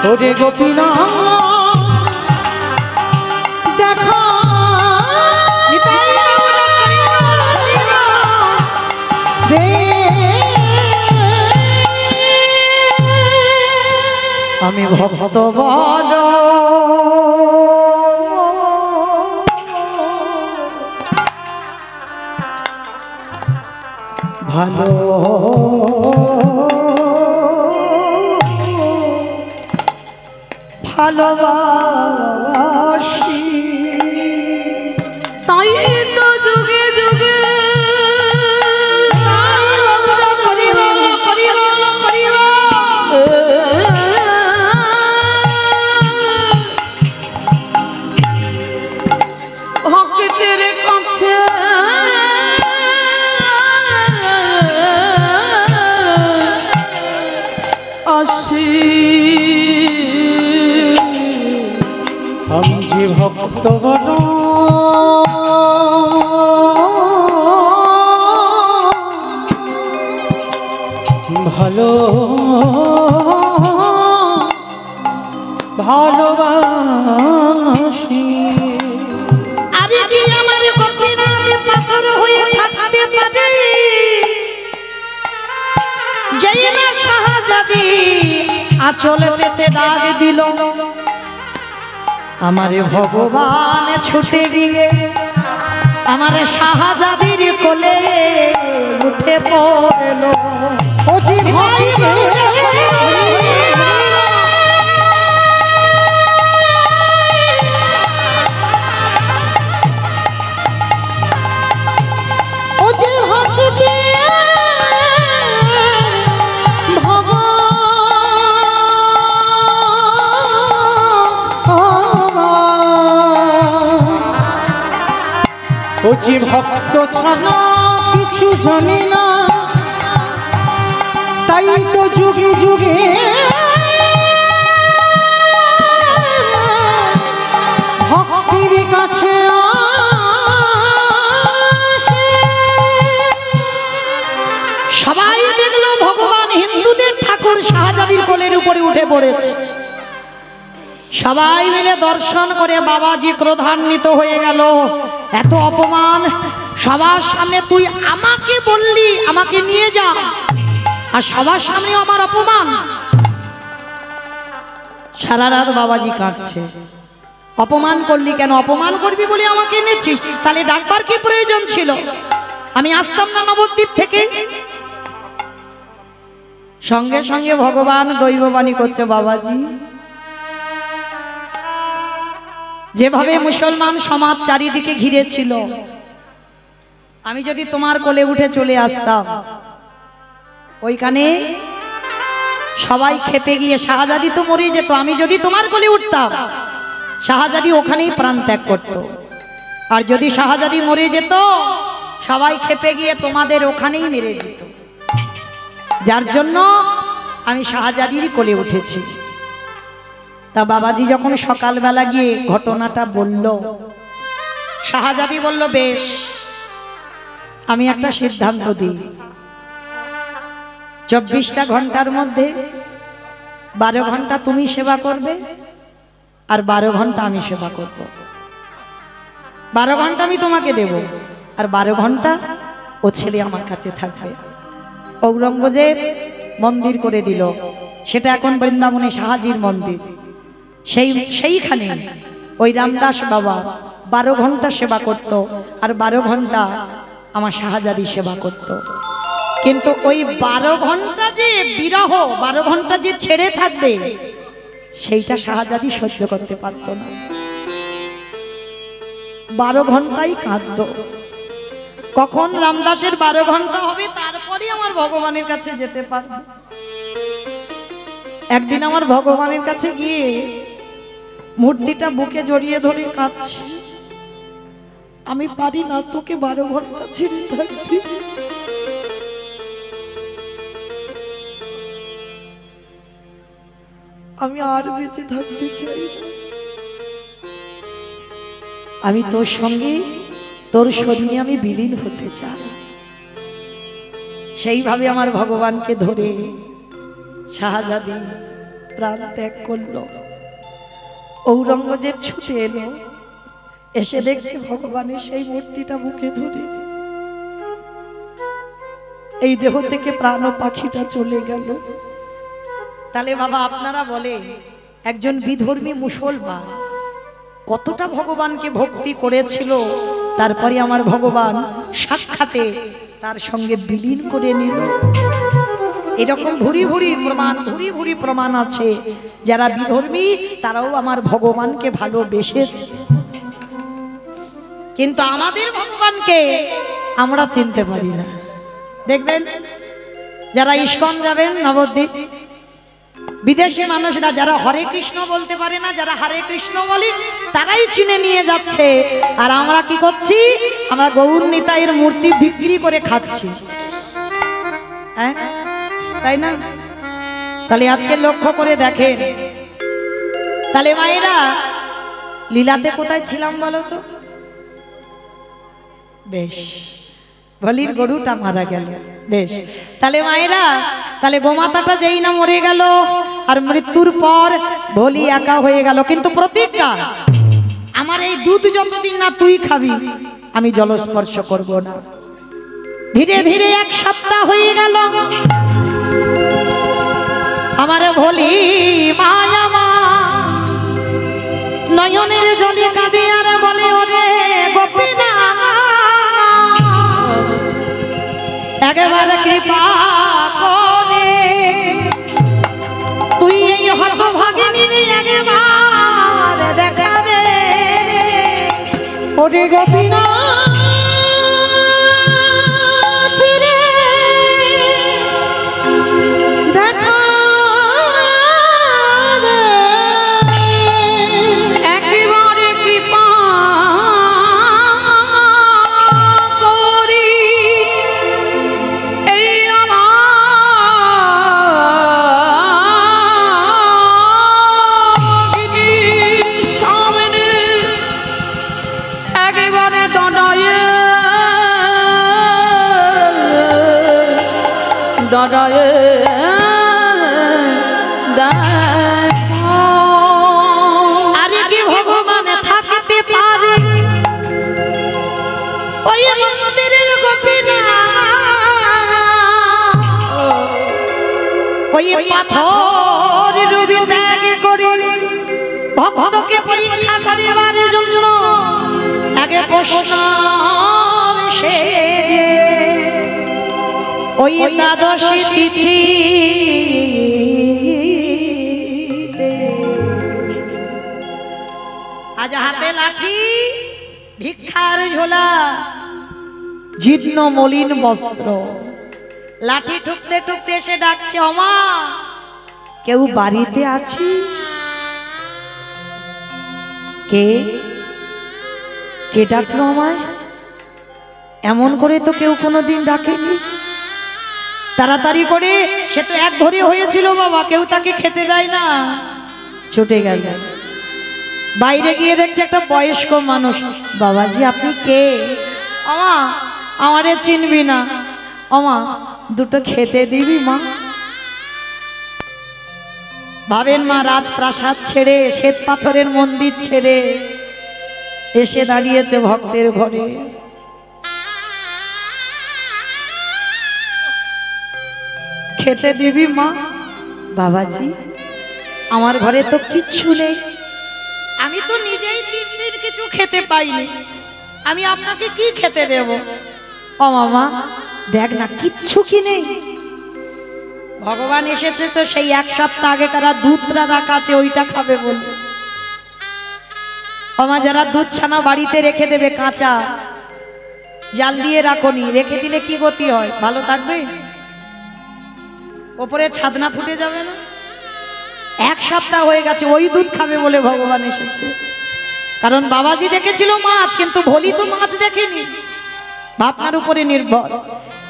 ওরে গোপীনা দেখা আমি ভক্ত বল ভালো ভালোবাসি তাই তো যুগে যুগে ভক্তের কাছে আসি আমি যে ভক্ত বল ভালো ভালোবাসি আরে কি আমার গোপীনাথ পাথর হয়ে থাকতে পারে যেই না শাহজাদি আঁচল পেতে ডাক দিল আমারে ভগবান ছুটে গিয়ে আমার শাহজাদির কোলে উঠে পড়ল ও যে ভক্ত ও যে ভক্ত ও যে ভক্ত ছাড়া কিছু জানি না তাই তো যুগে যুগে ভক্তির কাছে সবাই দেখলো ভগবান হিন্দুদের ঠাকুর শাহজাদির কোলের উপরে উঠে পড়েছে সবাই মিলে দর্শন করে বাবাজি ক্রোধান্বিত হয়ে গেল এত অপমান সবার সামনে তুই আমাকে বললি আমাকে নিয়ে যা আর সবার সামনে আমার অপমান সারা রাত বাবাজি কাঁদছে অপমান করলি কেন অপমান করবি বলে আমাকে এনেছিস তাহলে ডাকবার কি প্রয়োজন ছিল আমি আসতাম না নবদ্বীপ থেকে সঙ্গে সঙ্গে ভগবান দৈববাণী করছে বাবাজি যেভাবে মুসলমান সমাজ চারিদিকে ঘিরে ছিল আমি যদি তোমার কোলে উঠে চলে আসতাম ওইখানে সবাই খেপে গিয়ে শাহজাদি তো মরে যেত আমি যদি তোমার কোলে উঠতাম শাহজাদি ওখানেই প্রাণ ত্যাগ করত আর যদি শাহজাদি মরে যেত সবাই খেপে গিয়ে তোমাদের ওখানেই মেরে দিত যার জন্য আমি শাহজাদির কোলে উঠেছি তা বাবাজি যখন সকালবেলা গিয়ে ঘটনাটা বলল শাহজাদি বলল বেশ আমি একটা সিদ্ধান্ত দিই 24টা ঘন্টার মধ্যে 12 ঘন্টা তুমি সেবা করবে আর 12 ঘন্টা আমি সেবা করব 12 ঘন্টা আমি তোমাকে দেব, আর 12 ঘন্টা ও ছেলে আমার কাছে থাকবে। ঔরঙ্গজেব মন্দির করে দিল, সেটা এখন বৃন্দাবনে শাহাজির মন্দির। সেইখানে ওই রামদাস বাবা 12 ঘন্টা সেবা করত, আর 12 ঘন্টা আমার শাহজাদি সেবা করত। কিন্তু ওই 12 ঘন্টা যে বিরহ, 12 ঘন্টা যে ছেড়ে থাকবে, সেইটা শাহজাদি সহ্য করতে পারত না। 12 ঘন্টাই কাঁদত। কখন রামদাসের 12 ঘন্টা হবে তারপরে আমার ভগবানের কাছে যেতে পারব। একদিন আমার ভগবানের কাছে গিয়ে মূর্তিটা বুকে জড়িয়ে ধরে কাঁদছি, আমি পারি না তোকে 12 ঘন্টা ছেড়ে থাকতে। আমি আর বেঁচে থাকতে চাই না, আমি তোর সঙ্গে তোর শরীরে আমি বিলীন হতে চাই। সেইভাবে আমার ভগবানকে ধরে শাহজাদি প্রাণ ত্যাগ করলো। ঔরঙ্গজেব ছুটে এলো, এসে দেখছে ভগবানের সেই মূর্তিটা বুকে ধরে। এই দেহ থেকে প্রাণ ও পাখিটা চলে গেল। তাহলে বাবা আপনারা বলে, একজন বিধর্মী মুসলমান কতটা ভগবানকে ভক্তি করেছিল, তারপরে আমার ভগবান সাক্ষাতে তার সঙ্গে বিলীন করে নিল। এরকম ভুরি ভুরি প্রমাণ আছে। যারা বিধর্মী তারাও আমার ভগবানকে ভালোবেসেছে, কিন্তু আমাদের ভগবানকে আমরা চিনতে পারি না। দেখবেন যারা ইস্কন যাবেন নবদ্বীপ, বিদেশি মানুষরা যারা হরে কৃষ্ণ বলতে পারে না, যারা হরে কৃষ্ণ বলে তারাই চিনে নিয়ে যাচ্ছে। আর আমরা কি করছি? আমরা গৌর নিতাইয়ের মূর্তি বিক্রি করে খাচ্ছি, হ্যাঁ তাই না? তাহলে আজকে লক্ষ্য করে দেখেন, তাহলে মায়েরা লীলাতে কোথায় ছিলাম বলো তো? বেশ, বলির গরুটা মারা গেল, বেশ। তাহলে মায়েরা, তাহলে গোমাতাটা যেই না মরে গেল, আর মৃত্যুর পর বলি একা হয়ে গেল। কিন্তু প্রতিজ্ঞা, আমার এই দুধ যতদিন না তুই খাবি আমি জলস্পর্শ করব না। ধীরে ধীরে 1 সপ্তাহ হয়ে গেল, আমার ভোলি মায়া মা নয়নের জলে কাঁদে আর বলে, ওরে গোপীনা একবার কৃপা করে তুই এই হতভাগিনী একবার দেখাবে। ওরে গোপীনা আরে কি ভগবান থাকতে পারে ওই মন্দিরের গোপীনা, ওই পাথর রূপে ত্যাগ করে ভক্তকে পরীক্ষা করিবার জন্য আগে প্রশ্ন সে ওই একাদশী তিথি আজ হাতে লাঠি, ভিক্ষার ঝোলা, জীর্ণ মলিন বস্ত্র, লাঠি ঠুকতে ঠুকতে এসে ডাকছে, ওমা কেউ বাড়িতে আছিস? কে কে ডাকলো আমায়? এমন করে তো কেউ কোনোদিন ডাকেনি। তাড়াতাড়ি করে, সে তো 1 ঘরে হয়েছিল বাবা, কেউ তাকে খেতে দেয় না, ছুটে গেল। বাইরে গিয়ে দেখছে একটা বয়স্ক মানুষ। বাবাজি আপনি কে? আমা আমারে চিনবি না, আমা দুটো খেতে দিবি মা? ভাবেন মা, রাজপ্রাসাদ ছেড়ে, শ্বেত পাথরের মন্দির ছেড়ে এসে দাঁড়িয়েছে ভক্তের ঘরে। খেতে দিবি মা? বাবাজি আমার ঘরে তো কিচ্ছু নেই, আমি তো নিজেই 3 দিন কিছু খেতে পাইনি, আমি আপনাকে কি খেতে দেব? ও মামা দেখ না কিচ্ছু কি নেই। ভগবান এসেছে তো সেই 1 সপ্তাহ আগেকার দুধটা রাখা আছে ওইটা খাবে বলে। আমা যারা দুধ ছানা বাড়িতে রেখে দেবে কাঁচা, জাল দিয়ে রাখনি, রেখে দিলে কি গতি হয়? ভালো থাকবে? ওপরে ছাদনা ফুটে যাবে না? 1 সপ্তাহ হয়ে গেছে ওই দুধ খাবে বলে ভগবান এসেছে। কারণ বাবাজি দেখেছিল মাছ, কিন্তু ভোলি তো মাছ দেখেনি, ভাবনার উপরে নির্ভর।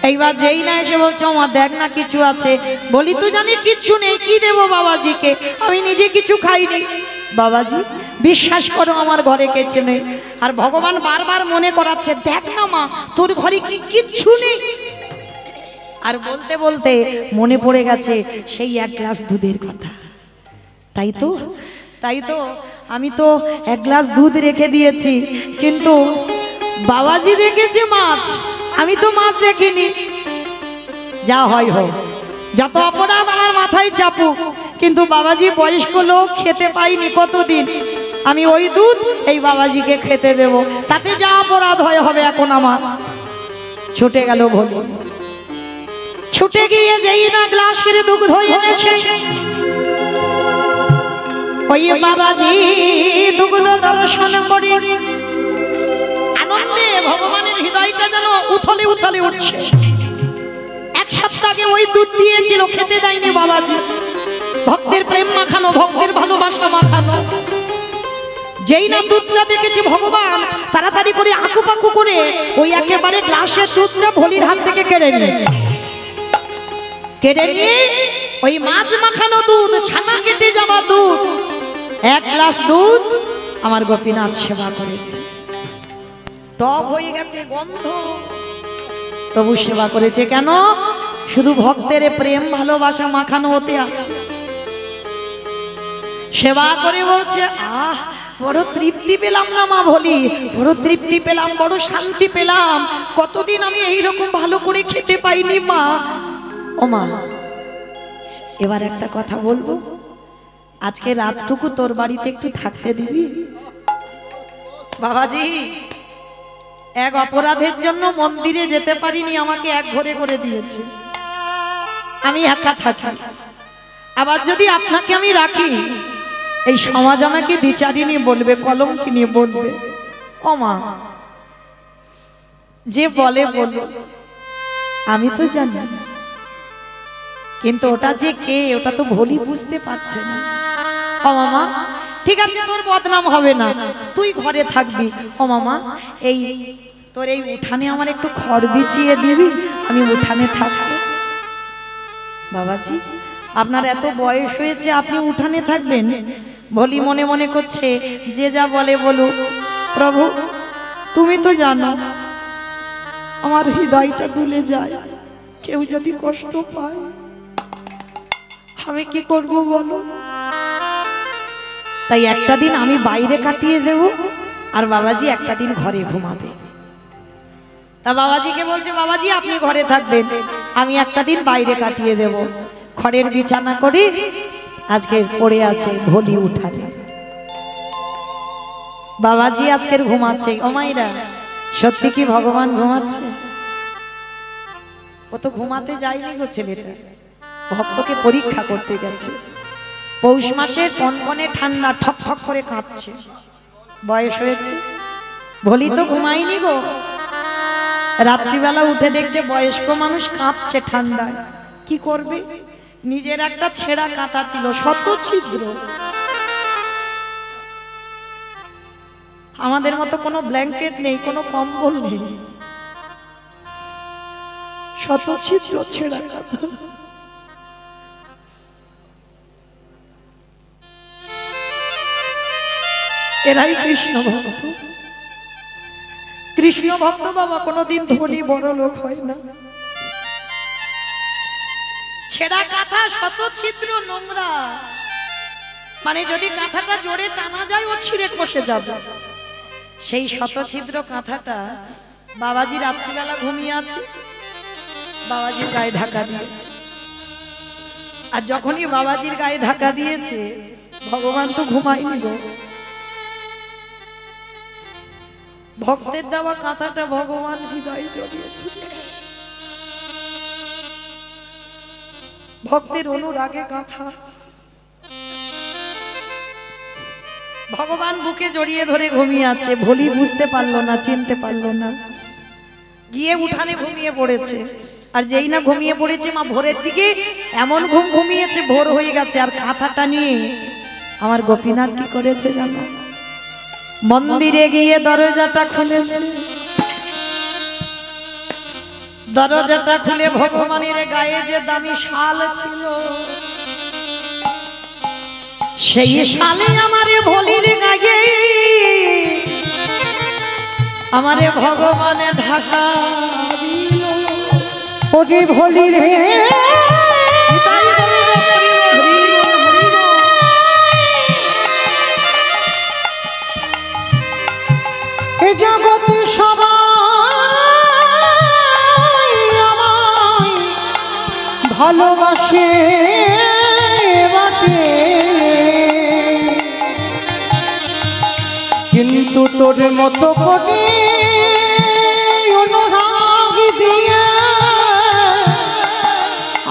এইবার যেই না এসে বলছে আমার দেখ না কিছু আছে, বলি তো জানি কিচ্ছু নেই, কি দেবো বাবাজিকে, আমি নিজে কিছু খাইনি। বাবাজি বিশ্বাস করো আমার ঘরে কিছু নেই। আর ভগবান বারবার মনে করাচ্ছে দেখ না মা তোর ঘরে কি কিচ্ছু নেই। আর বলতে বলতে মনে পড়ে গেছে সেই 1 গ্লাস দুধের কথা। তাই তো আমি তো 1 গ্লাস দুধ রেখে দিয়েছি, কিন্তু বাবাজি দেখেছে মাছ, আমি তো মাছ দেখিনি। যা হয় হোক, যত অপরাধ আমার মাথায় চাপুক, কিন্তু বাবাজি বয়স্ক লোক, খেতে পাইনি কতদিন, আমি ওই দুধ এই বাবাজিকে খেতে দেব, তাতে যা অপরাধ হয় হবে। এখন আমার ছুটে গেল ভোলি, ছুটে গিয়ে যেই না গ্লাসের দুধ এনেছে, ওই বাবাজি দুগ্ধ দর্শন করে আনন্দে ভগবানের হৃদয়টা যেন উথলে উথলে উঠছে। 1 সপ্তাহ আগে ওই দুধ দিয়েছিল, খেতে দেয়নি বাবাজি। ভক্তের প্রেম মাখানো, ভক্তের ভালোবাসা মাখানো। যেই না দুধটা দেখেছে ভগবান তাড়াতাড়ি করে আঁকুপাকু করে ওই একেবারে গ্লাসের দুধটা ভোলির হাত থেকে কেড়ে নিয়েছে। কেড়ে নিয়ে ওই মাছ মাখানো দুধ, ছানা কেটে যাওয়া দুধ, 1 গ্লাস দুধ আমার গোপীনাথ সেবা করেছে। টক হয়ে গেছে গন্ধ, তবু সেবা করেছে কেন? শুধু ভক্তের প্রেম ভালোবাসা মাখানো হতে আছে। সেবা করে বলছে আহ বড় তৃপ্তি পেলাম না মা ভোলি, বড় তৃপ্তি পেলাম, বড় শান্তি পেলাম, কতদিন আমি এইরকম ভালো করে খেতে পাইনি মা। ও মা এবার একটা কথা বলবো, আজকে রাতটুকু তোর বাড়িতে একটু থাকতে দিবি? বাবাজি 1 অপরাধের জন্য মন্দিরে যেতে পারিনি, আমাকে 1 ঘরে করে দিয়েছে, আমি একা থাকি। আবার যদি আপনাকে আমি রাখি, এই সমাজ আমাকে দ্বিচারিণী বলবে, কলঙ্কিনী বলবে। ও মা যে বলে বলো, আমি তো জানি, কিন্তু ওটা যে কে ওটা তো ভোলি বুঝতে পারছে না। ও মামা ঠিক আছে তোর বদনাম হবে না, তুই ঘরে থাকবি। ও মামা এই তোর এই উঠানে আমার একটু খড় বিছিয়ে দিবি, আমি উঠানে থাকবো। বাবাজি আপনার এত বয়স হয়েছে, আপনি উঠানে থাকবেন? ভোলি মনে মনে করছে যে যা বলে বলুক, প্রভু তুমি তো জানো আমার হৃদয়টা দুলে যায়, কেউ যদি কষ্ট পায় আমি কি করব বলো? তাই একটা দিন আমি বাইরে কাটিয়ে দেব, আর বাবাজি একটা দিন ঘরে ঘুমাবে। তা বাবাজিকে বলছে বাবাজি আপনি ঘরে থাকবেন, আমি একটা দিন বাইরে কাটিয়ে দেব। খড়ের বিছানা করে আজকে পড়ে আছে ভোলি উঠানে। বাবাজি আজকের ঘুমাচ্ছে। ও মাইরা সত্যি কি ভগবান ঘুমাচ্ছে? ও তো ঘুমাতে যায়নি গো, ছেলেটা ভক্তকে পরীক্ষা করতে গেছে। পৌষ মাসের কনকনে ঠান্ডা, ঠক ঠক করে কাঁপছে, বয়স হয়েছে। ভোলি তো ঘুমায়নি গো, রাত্রিবেলা উঠে দেখছে বয়স্ক মানুষ কাঁপছে ঠান্ডায়। কি করবে? নিজের একটা ছেঁড়া কাঁথা ছিল, শত ছিদ্র, আমাদের মতো কোনো ব্ল্যাঙ্কেট নেই, কোনো কম্বল নেই, শত ছিদ্র, ছেঁড়া কাঁথা। এরাই কৃষ্ণ ভক্ত। কৃষ্ণ ভক্ত বাবা কোনোদিন ধনী বড় লোক হয় না। ছেঁড়া কাঁথা, শত ছিদ্র, নোংরা, মানে যদি কাঁথাটা জোরে টানা যায় ও ছিঁড়ে কষে যাবে। সেই শতছিদ্র কাঁথাটা বাবাজি রাত্রিবেলা ঘুমিয়ে আছে, বাবাজির গায়ে ঢাকা দিয়েছে। আর যখনই বাবাজির গায়ে ঢাকা দিয়েছে, ভগবান তো ঘুমায়নি গো, ভক্তের দেওয়া কাঁথাটা ভগবান হৃদয়ে জড়িয়ে ধরে। ভক্তের অনুরাগে কাঁথা ভগবান বুকে জড়িয়ে ধরে ঘুমিয়ে আছে। ভোলি বুঝতে পারলো না, চিনতে পারলো না, গিয়ে উঠানে ঘুমিয়ে পড়েছে। আর যেই না ঘুমিয়ে পড়েছে, মা ভোরের দিকে এমন ঘুমিয়েছে, ভোর হয়ে গেছে। আর কাঁথাটা নিয়ে আমার গোপীনাথ কি করেছে জানো? মন্দিরে গিয়ে দরজাটা খুলেছে। দরজাটা খুলে ভগবানের গায়ে যে দামি শাল ছিল, সেই শালে আমারে ভোলির গায়ে আমারে ভগবানে ঢাকা দিল। ওরে ভোলি রে এ জগতে সবাই আমায় ভালোবাসে বটে, কিন্তু তোর মতো করে অনুরাগ দিয়ে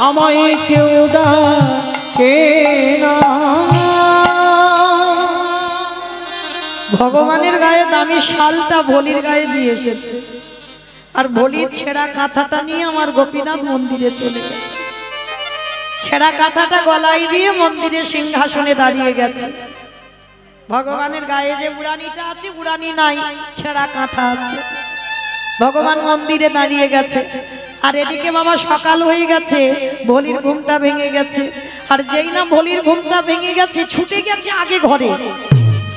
আমায় কেউ ডাকে না। ভগবানের গায়ে দামি শালটা ভোলির গায়ে দিয়ে এসেছে। আর ভোলির ছেঁড়া কাঁথাটা নিয়ে আমার গোপীনাথ মন্দিরে চলে গেছে। ছেঁড়া কাঁথাটা গলায় দিয়ে মন্দিরের সিংহাসনে দাঁড়িয়ে গেছে। ভগবানের গায়ে যে উড়ানিটা আছে, উড়ানি নাই, ছেঁড়া কাঁথা আছে। ভগবান মন্দিরে দাঁড়িয়ে গেছে। আর এদিকে বাবা সকাল হয়ে গেছে, ভোলির ঘুমটা ভেঙে গেছে। আর যেই না ভোলির ঘুমটা ভেঙে গেছে, ছুটে গেছে আগে ঘরে।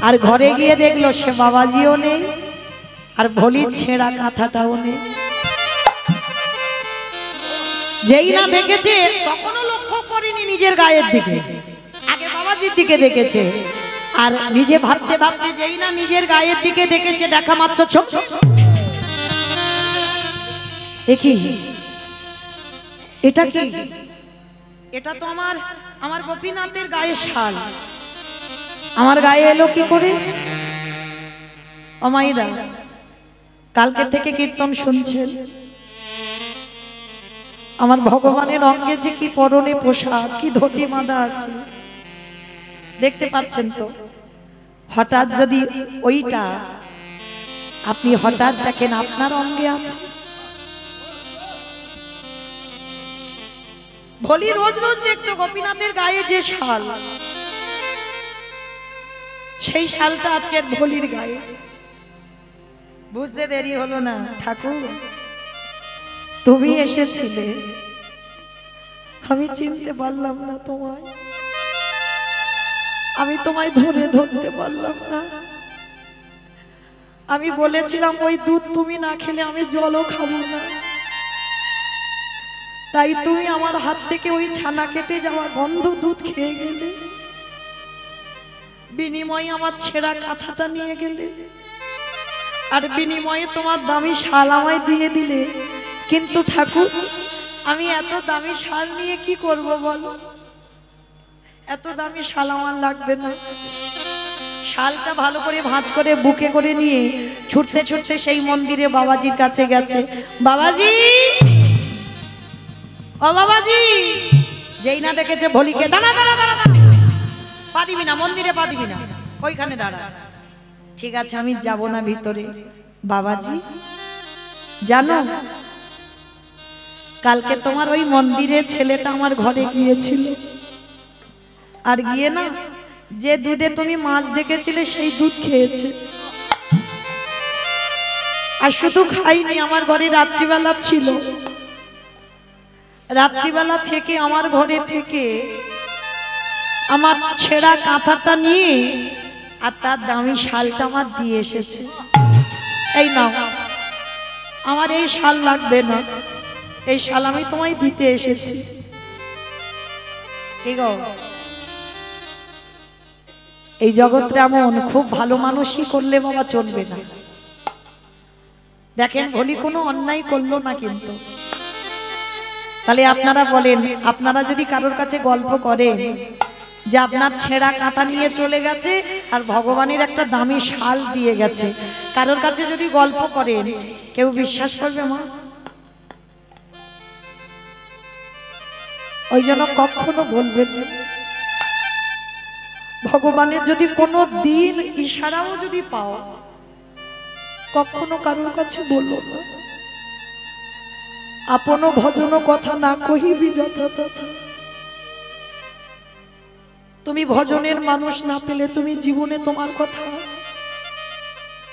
আর ঘরে গিয়ে দেখলো সে বাবাজিও নেই, আর ভোলির ছেঁড়া কাঁথাটাও নেই। যেই না দেখেছে, তখনও লক্ষ্য করেনি নিজের গায়ের দিকে, আগে বাবাজির দিকে দেখেছে। আর নিজে ভাবতে ভাবতে যেই না নিজের গায়ের দিকে দেখেছে, দেখা মাত্র চোখ দেখি এটা কি? এটা তো আমার গোপীনাথের গায়ের শাল। আমার গায়ে এলো কি করে? ও মাইরা, কালকে থেকে কীর্তন শুনছেন, আমার ভগবানের অঙ্গে যে কি পরনে পোশাক, কি ধুতি বাঁধা আছে দেখতে পাচ্ছেন তো। হঠাৎ যদি ওইটা আপনি হঠাৎ দেখেন আপনার অঙ্গে আছে। ভোলি রোজ রোজ দেখতো গোপীনাথের গায়ে যে শাল, সেই শালটা আজকে ভোলির গায়ে। বুঝতে দেরি হলো না, ঠাকুর তুমি এসেছিলে, আমি চিনতে পারলাম না তোমায়, আমি তোমায় ধরতে পারলাম না। আমি বলেছিলাম ওই দুধ তুমি না খেলে আমি জলও খাবো না, তাই তুমি আমার হাত থেকে ওই ছানা কেটে যাওয়া গন্ধ দুধ খেয়ে গেলে, বিনিময়ে আমার ছেঁড়া কাঁথাটা নিয়ে গেলে, আর বিনিময়ে তোমার দামি শাল আমায় দিয়ে দিলে। কিন্তু ঠাকুর, আমি এত দামি শাল নিয়ে কি করব বলো? এত দামি শাল আমার লাগবে না। শালটা ভালো করে ভাঁজ করে বুকে করে নিয়ে ছুটতে ছুটতে সেই মন্দিরে বাবাজির কাছে গেছে। বাবাজি, ও বাবাজি! যেই না দেখেছে ভোলিকে, দাঁড়া দাঁড়া দাঁড়া, পা দিবি না, মন্দিরে পা দিবি না, ওইখানে দাঁড়া। ঠিক আছে, আমি যাব না ভিতরে। বাবাজি জানো, কালকে তোমার ওই মন্দিরে ছেলেটা আমার ঘরে গিয়েছিল, আর গিয়ে না যে দুধে তুমি মাছ দেখেছিলে সেই দুধ খেয়েছে। আর শুধু খাইনি, আমার ঘরে রাত্রিবেলা ছিল, রাত্রিবেলা থেকে আমার ঘরে থেকে আমার ছেঁড়া কাঁথাটা নিয়ে আর তার দামি শালটা আমার দিয়ে এসেছে। এই নাও, আমার এই শাল লাগবে না, এই শাল আমি তোমায় দিতে এসেছি। কি গো, এই জগৎ এমন খুব ভালো মানুষই করলে বাবা চলবে না। দেখেন ভোলি কোনো অন্যায় করলো না কিন্তু। তাহলে আপনারা বলেন, আপনারা যদি কারোর কাছে গল্প করেন যে আপনার ছেঁড়া কাঁথা নিয়ে চলে গেছে আর ভগবানের একটা দামি শাল দিয়ে গেছে, কারোর কাছে যদি গল্প করেন কেউ বিশ্বাস করবে মা? ওই জন্য কখনো বলবেন না। ভগবানের যদি কোনো দিন ইশারাও যদি পাও, কখনো কারোর কাছে বলবো না। আপন ভজন কথা না কহিবি যথা তথা। তুমি ভজনের মানুষ না পেলে তুমি জীবনে তোমার কথা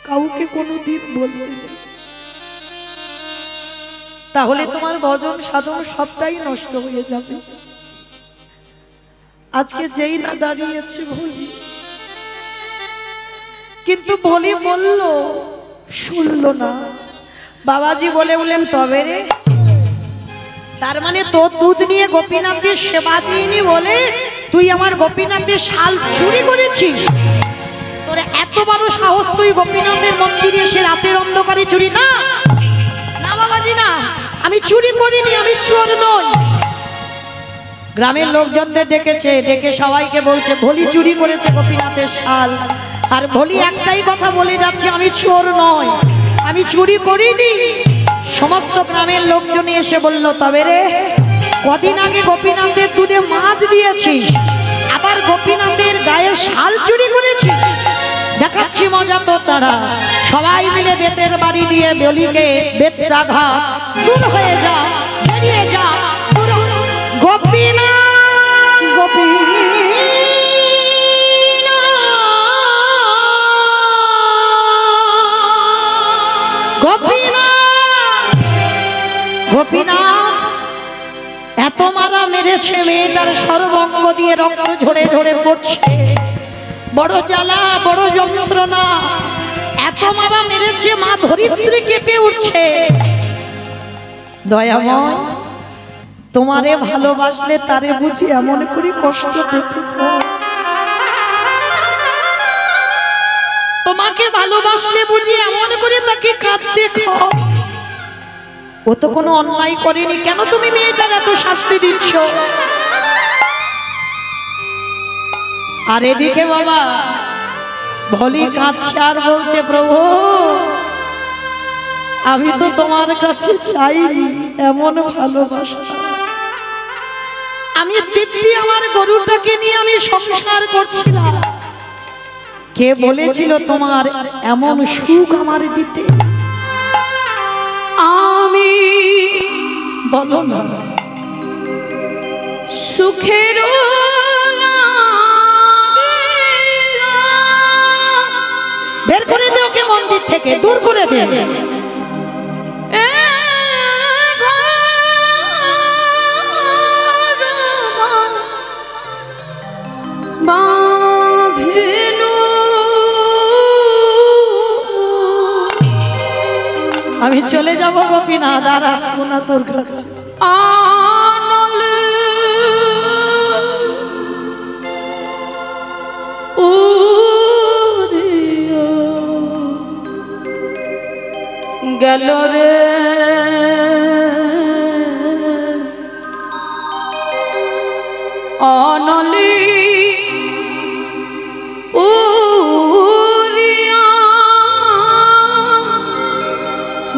কাউকে কোনোদিন বলবে না, তাহলে তোমার ভজন সাধন সবটাই নষ্ট হয়ে যাবে। আজকে যেই না দাঁড়িয়েছে ভোলি, কিন্তু ভোলি বলল, শুনলো না। বাবাজি বলে বললেন তবে রে, তার মানে তোর দুধ নিয়ে গোপীনাথের সেবা দিইনি বলে তুই আমার গোপীনাথের শাল চুরি করেছিস? তোর এত বড় সাহস, তুই গোপীনাথের মন্দিরে এসে রাতের অন্ধকারে চুরি? না না বাবাজি না, আমি চুরি করিনি, আমি চোর নই। গ্রামের লোকজনদের ডেকেছে, ডেকে সবাইকে বলছে ভোলি চুরি করেছে গোপীনাথের শাল। আর ভোলি একটাই কথা বলে যাচ্ছে, আমি চোর নয়, আমি চুরি করিনি। সমস্ত গ্রামের লোকজন এসে বলল তবে রে, কদিন আগে গোপীনাথের দুধে মাছ দিয়েছিস, আবার গোপীনাথের গায়ে শাল চুরি করেছিস? দেখাচ্ছি মজা তো তারা। সবাই মিলে বেতের বাড়ি দিয়ে বলিকে বেত্রাঘাত দূর হয়ে যা, বেরিয়ে যা, গোপীনাথ গোপীনাথ গোপীনাথ এত মারা মেরেছে, মেয়েটার সর্বঙ্গ দিয়ে রক্ত ঝরে ঝরে পড়ছে। বড় জ্বালা, বড় যন্ত্রণা, এত মারা মেরেছে, মা ধরিত্রী কেঁপে উঠছে। দয়াময়, তোমারে ভালোবাসলে তারে বুঝি এমন করে কষ্ট পেতে হয়? তোমাকে ভালোবাসলে বুঝি এমন করে তাকে কাঁদতে হয়? ও তো কোনো অন্যায় করেনি, কেন তুমি মেয়েটার এত শাস্তি দিচ্ছ? আর এদিকে বাবা ভোলি কাঁদছে আর বলছে, প্রভু আমি তো তোমার কাছে চাইনি এমন ভালোবাসা। আমি দিব্যি আমার গরুটাকে নিয়ে আমি সংসার করছিলাম। কে বলেছিল তোমার এমন সুখ আমার দিতে? আমি বলো না। সুখের বের করে দে ওকে মন্দির থেকে, দূর করে দে। আমি চলে যাব গোপীনাথ, আর আসবো না তোর কাছে। গেল রে অনলি উড়িয়া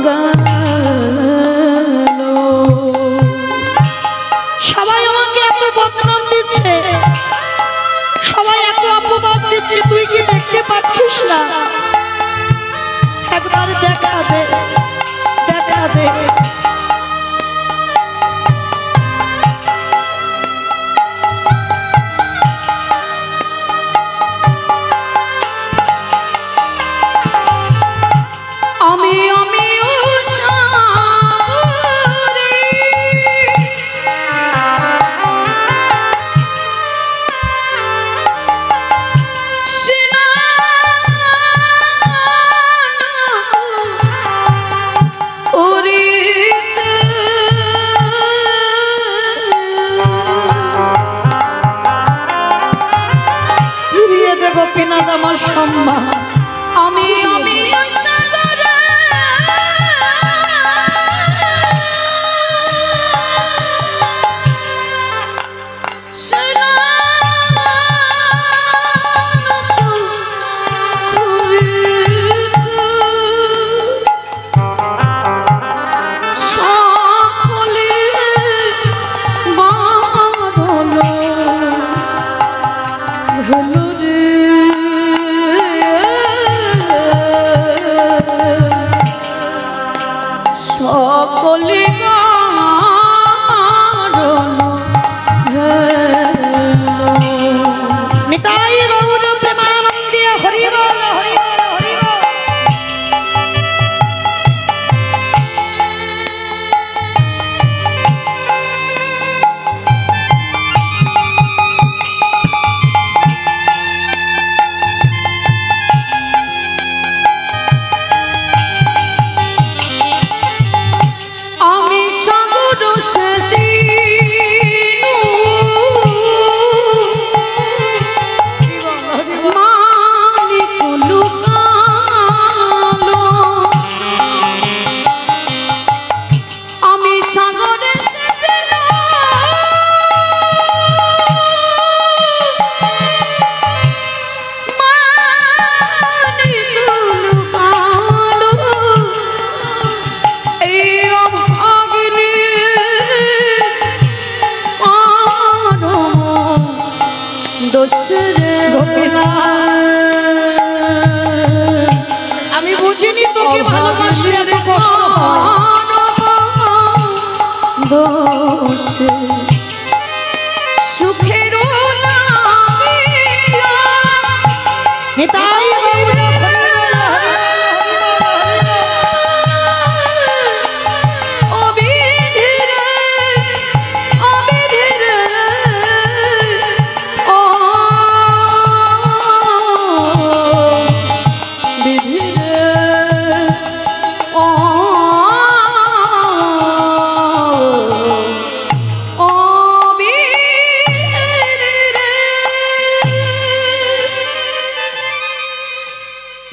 গেল। সবাই আমাকে এত বদনাম দিচ্ছে, সবাই এত অপবাদ দিচ্ছে, তুই কি দেখতে পাচ্ছিস না? একবার দেখা দে, দেখা দে। আমি গোপীনাথ আমার সম্মান। আমি সাগরে সকলি নিতাই গৌর প্রেমানন্দে হরি বল হরি বল হরি বল। আমি সাগর সেদি মালিক লুকালো আমি সাগরে আমি বুঝিনি তোকে ভালোবাসলে এত কষ্ট হয়। সুখের নিতাই গৌর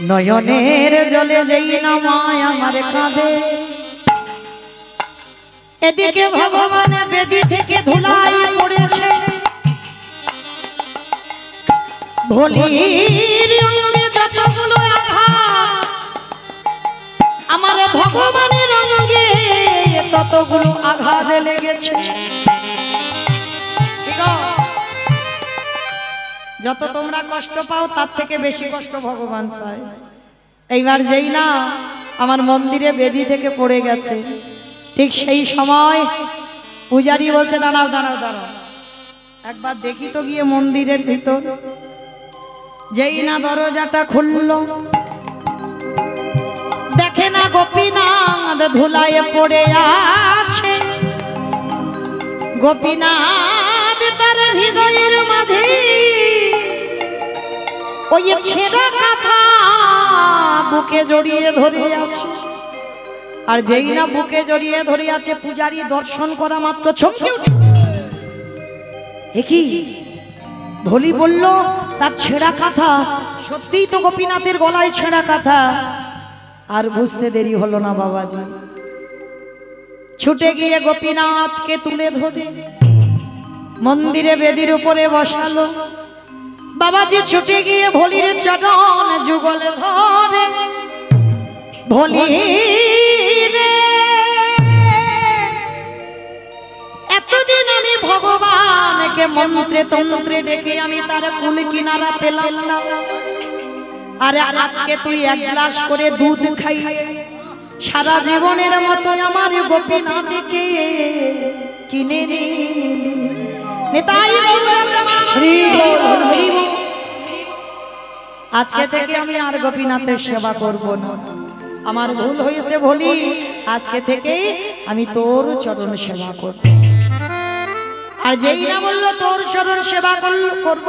নয়নের জলে যেই না মায় আমার কাঁদে, এদিকে ভগবান বেদি থেকে ধুলাই পড়েছে, ভোলির অঙ্গে যতগুলো আঘাত, আমার ভগবানের অঙ্গে ততগুলো আঘাত লেগেছে। যত তোমরা কষ্ট পাও তার থেকে বেশি কষ্ট ভগবান পায়। এইবার যেই না আমার মন্দিরে বেদি থেকে পড়ে গেছে, ঠিক সেই সময় পূজারি বলছে দাঁড়াও দাঁড়াও দাঁড়াও, একবার দেখি তো গিয়ে মন্দিরের ভিতর। যেই না দরজাটা খুলল, দেখে না গোপীনাথ ধুলায় পড়ে আছে। গোপীনাথ তার হৃদয়ের মাঝে ওই ছেঁড়া কাঁথা বুকে জড়িয়ে ধরে আছে। আর যেই না বুকে জড়িয়ে ধরে আছে, পূজারি দর্শন করা মাত্র চমকে উঠে, কি ভোলি বলল তার ছেঁড়া কাঁথা, সত্যিই তো গোপীনাথের গলায় ছেঁড়া কাঁথা। আর বুঝতে দেরি হলো না, বাবাজি ছুটে গিয়ে গোপীনাথকে তুলে ধরে মন্দিরে বেদির উপরে বসালো। বাবাজি ছুটে গিয়ে ভোলির চরণ যুগল ধরে, ভোলি রে এতদিন আমি ভগবানকে মন্ত্রে তন্ত্রে ডেকে আমি তার কুল কিনারা পেলাম না, আরে আজকে তুই এক গ্লাস করে দুধ খাই সারা জীবনের মতো আমার গোপীনাথকে কিনে নিলি। নিতাই আজকে থেকে আমি আর গোপীনাথের সেবা করব না, আমার ভুল হয়েছে ভোলি, আজকে থেকে আমি তোর চরণ সেবা করব। আর যেই না বললো তোর চরণ সেবা করব,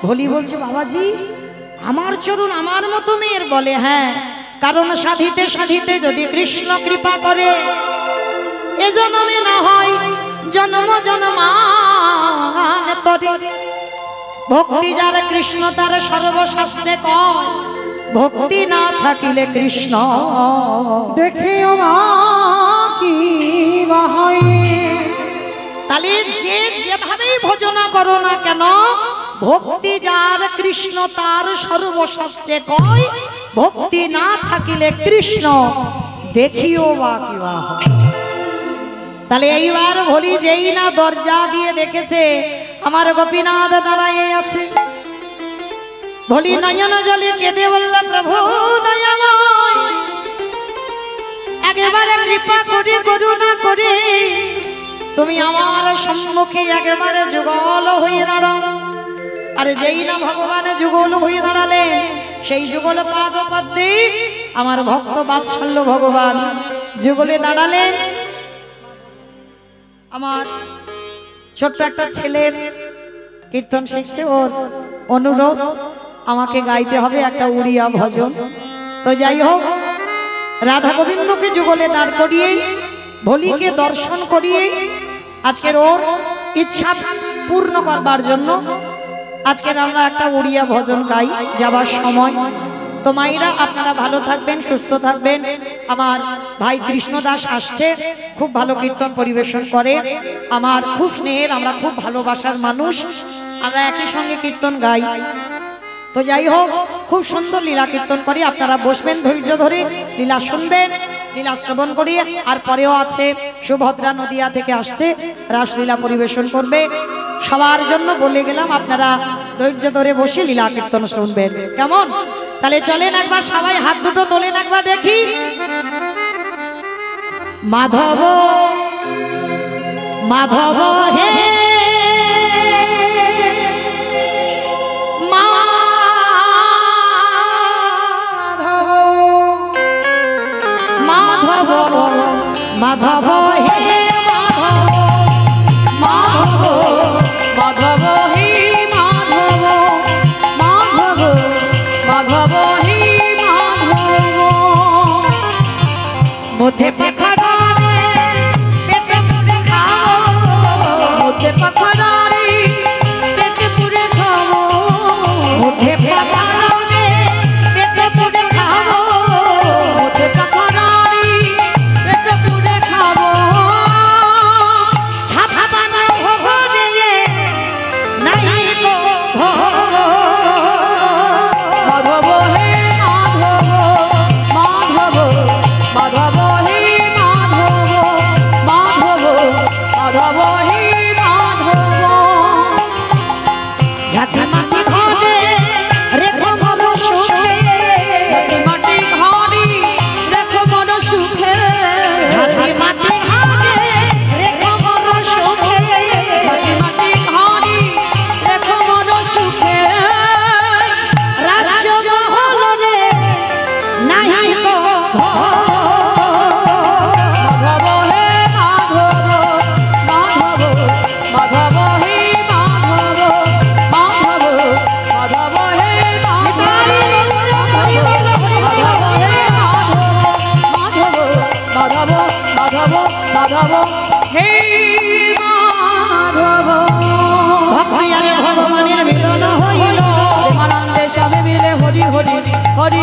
ভোলি বলছে বাবাজি আমার চরণ আমার মতো মেয়ের? বলে হ্যাঁ, কারণ সাধিতে সাধিতে যদি কৃষ্ণ কৃপা করে, এ জন্মে না হয় জন্ম জন্মান্তরে। ভক্তি যার কৃষ্ণ তার সর্বশাস্ত্রে কয়, ভক্তি না থাকিলে কৃষ্ণ দেখে কি হয়। তাহলে যে যেভাবেই ভজনা করো না কেন, ভক্তি যার কৃষ্ণ তার সর্বশাস্ত্রে কয়, ভক্তি না থাকিলে কৃষ্ণ দেখিও বা কিবা হয়। তাহলে এইবার ভোলি যেই না দরজা দিয়ে দেখেছে আমার গোপীনাথ দাঁড়ায় আছে, ভোলি নয়ন জলে কেঁদে বলল প্রভু দয়াময়, আগে একেবারে কৃপা করে করুণা করে তুমি আমার সম্মুখে একেবারে যুগল হয়ে দাঁড়াও। আরে যেই না ভগবান যুগল হয়ে দাঁড়ালেন, সেই যুগল পাদ পদ্মে আমার ভক্ত বাৎসল্য ভগবান যুগলে দাঁড়ালেন। আমার ছোট্ট একটা ছেলের কীর্তন শিখছে, ওর অনুরোধ আমাকে গাইতে হবে একটা উড়িয়া ভজন। তো যাই হোক, রাধা গোবিন্দকে যুগলে দাঁড় করিয়ে ভোলিকে দর্শন করিয়ে আজকের ওর ইচ্ছা পূর্ণ করবার জন্য আজকের আমরা একটা উড়িয়া ভজন গাই যাবার সময়। তো মায়েরা আপনারা ভালো থাকবেন, সুস্থ থাকবেন। আমার ভাই কৃষ্ণ দাস আসছে, খুব ভালো কীর্তন পরিবেশন করে, আমার খুব স্নেহের, আমরা খুব ভালোবাসার মানুষ, আমরা একই সঙ্গে কীর্তন গাই। তো যাই হোক, খুব সুন্দর লীলা কীর্তন করি, আপনারা বসবেন ধৈর্য ধরে, লীলা শুনবেন, লীলা শ্রবণ করি। আর পরেও আছে সুভদ্রা নদিয়া থেকে আসছে, রাসলীলা পরিবেশন করবে। সবার জন্য বলে গেলাম, আপনারা ধৈর্য ধরে বসে লীলা কীর্তন শুনবেন, কেমন? তাহলে চলেন একবার সবাই হাত দুটো তোলেন একবার দেখি। মাধব মাধব হে মাধব মাধব হে মাধব মাধব হে মাধব মাধব মাধব হে মাধব মধ্যে পাখরা রে পেটে পুরে খাও, মধ্যে পাখরা রে পেটে পুরে খাবো, মধ্যে পাখরা রে পেটে পুরে খাও, মধ্যে পাখরা রে পেটে পুরে খাবো। ছাপানো ভোগে নাই গো মাধব হে মাধব মাধব মাধব হে মাধব মাধব মাধব হে মাধব ঝাঁকি মাটি ঘরে রেখো মন সুখে, মাটি ঘড়ি রেখো মন সুখে, ঝাঁকি মাটি ঘরে রেখো মন সুখে, মাটি ঘড়ি রেখো মন সুখে। রাজ্য মহল রে নাই গো মাধব হে মাধব মাধব মাধব হে মাধব মাধব মাধব হে মাধব মাধব মাধব মাধব হে মাধব। ভক্তি আর ভগবানের মিলন হইল, প্রেমানন্দে সবে মিলে হরি হরি হরি।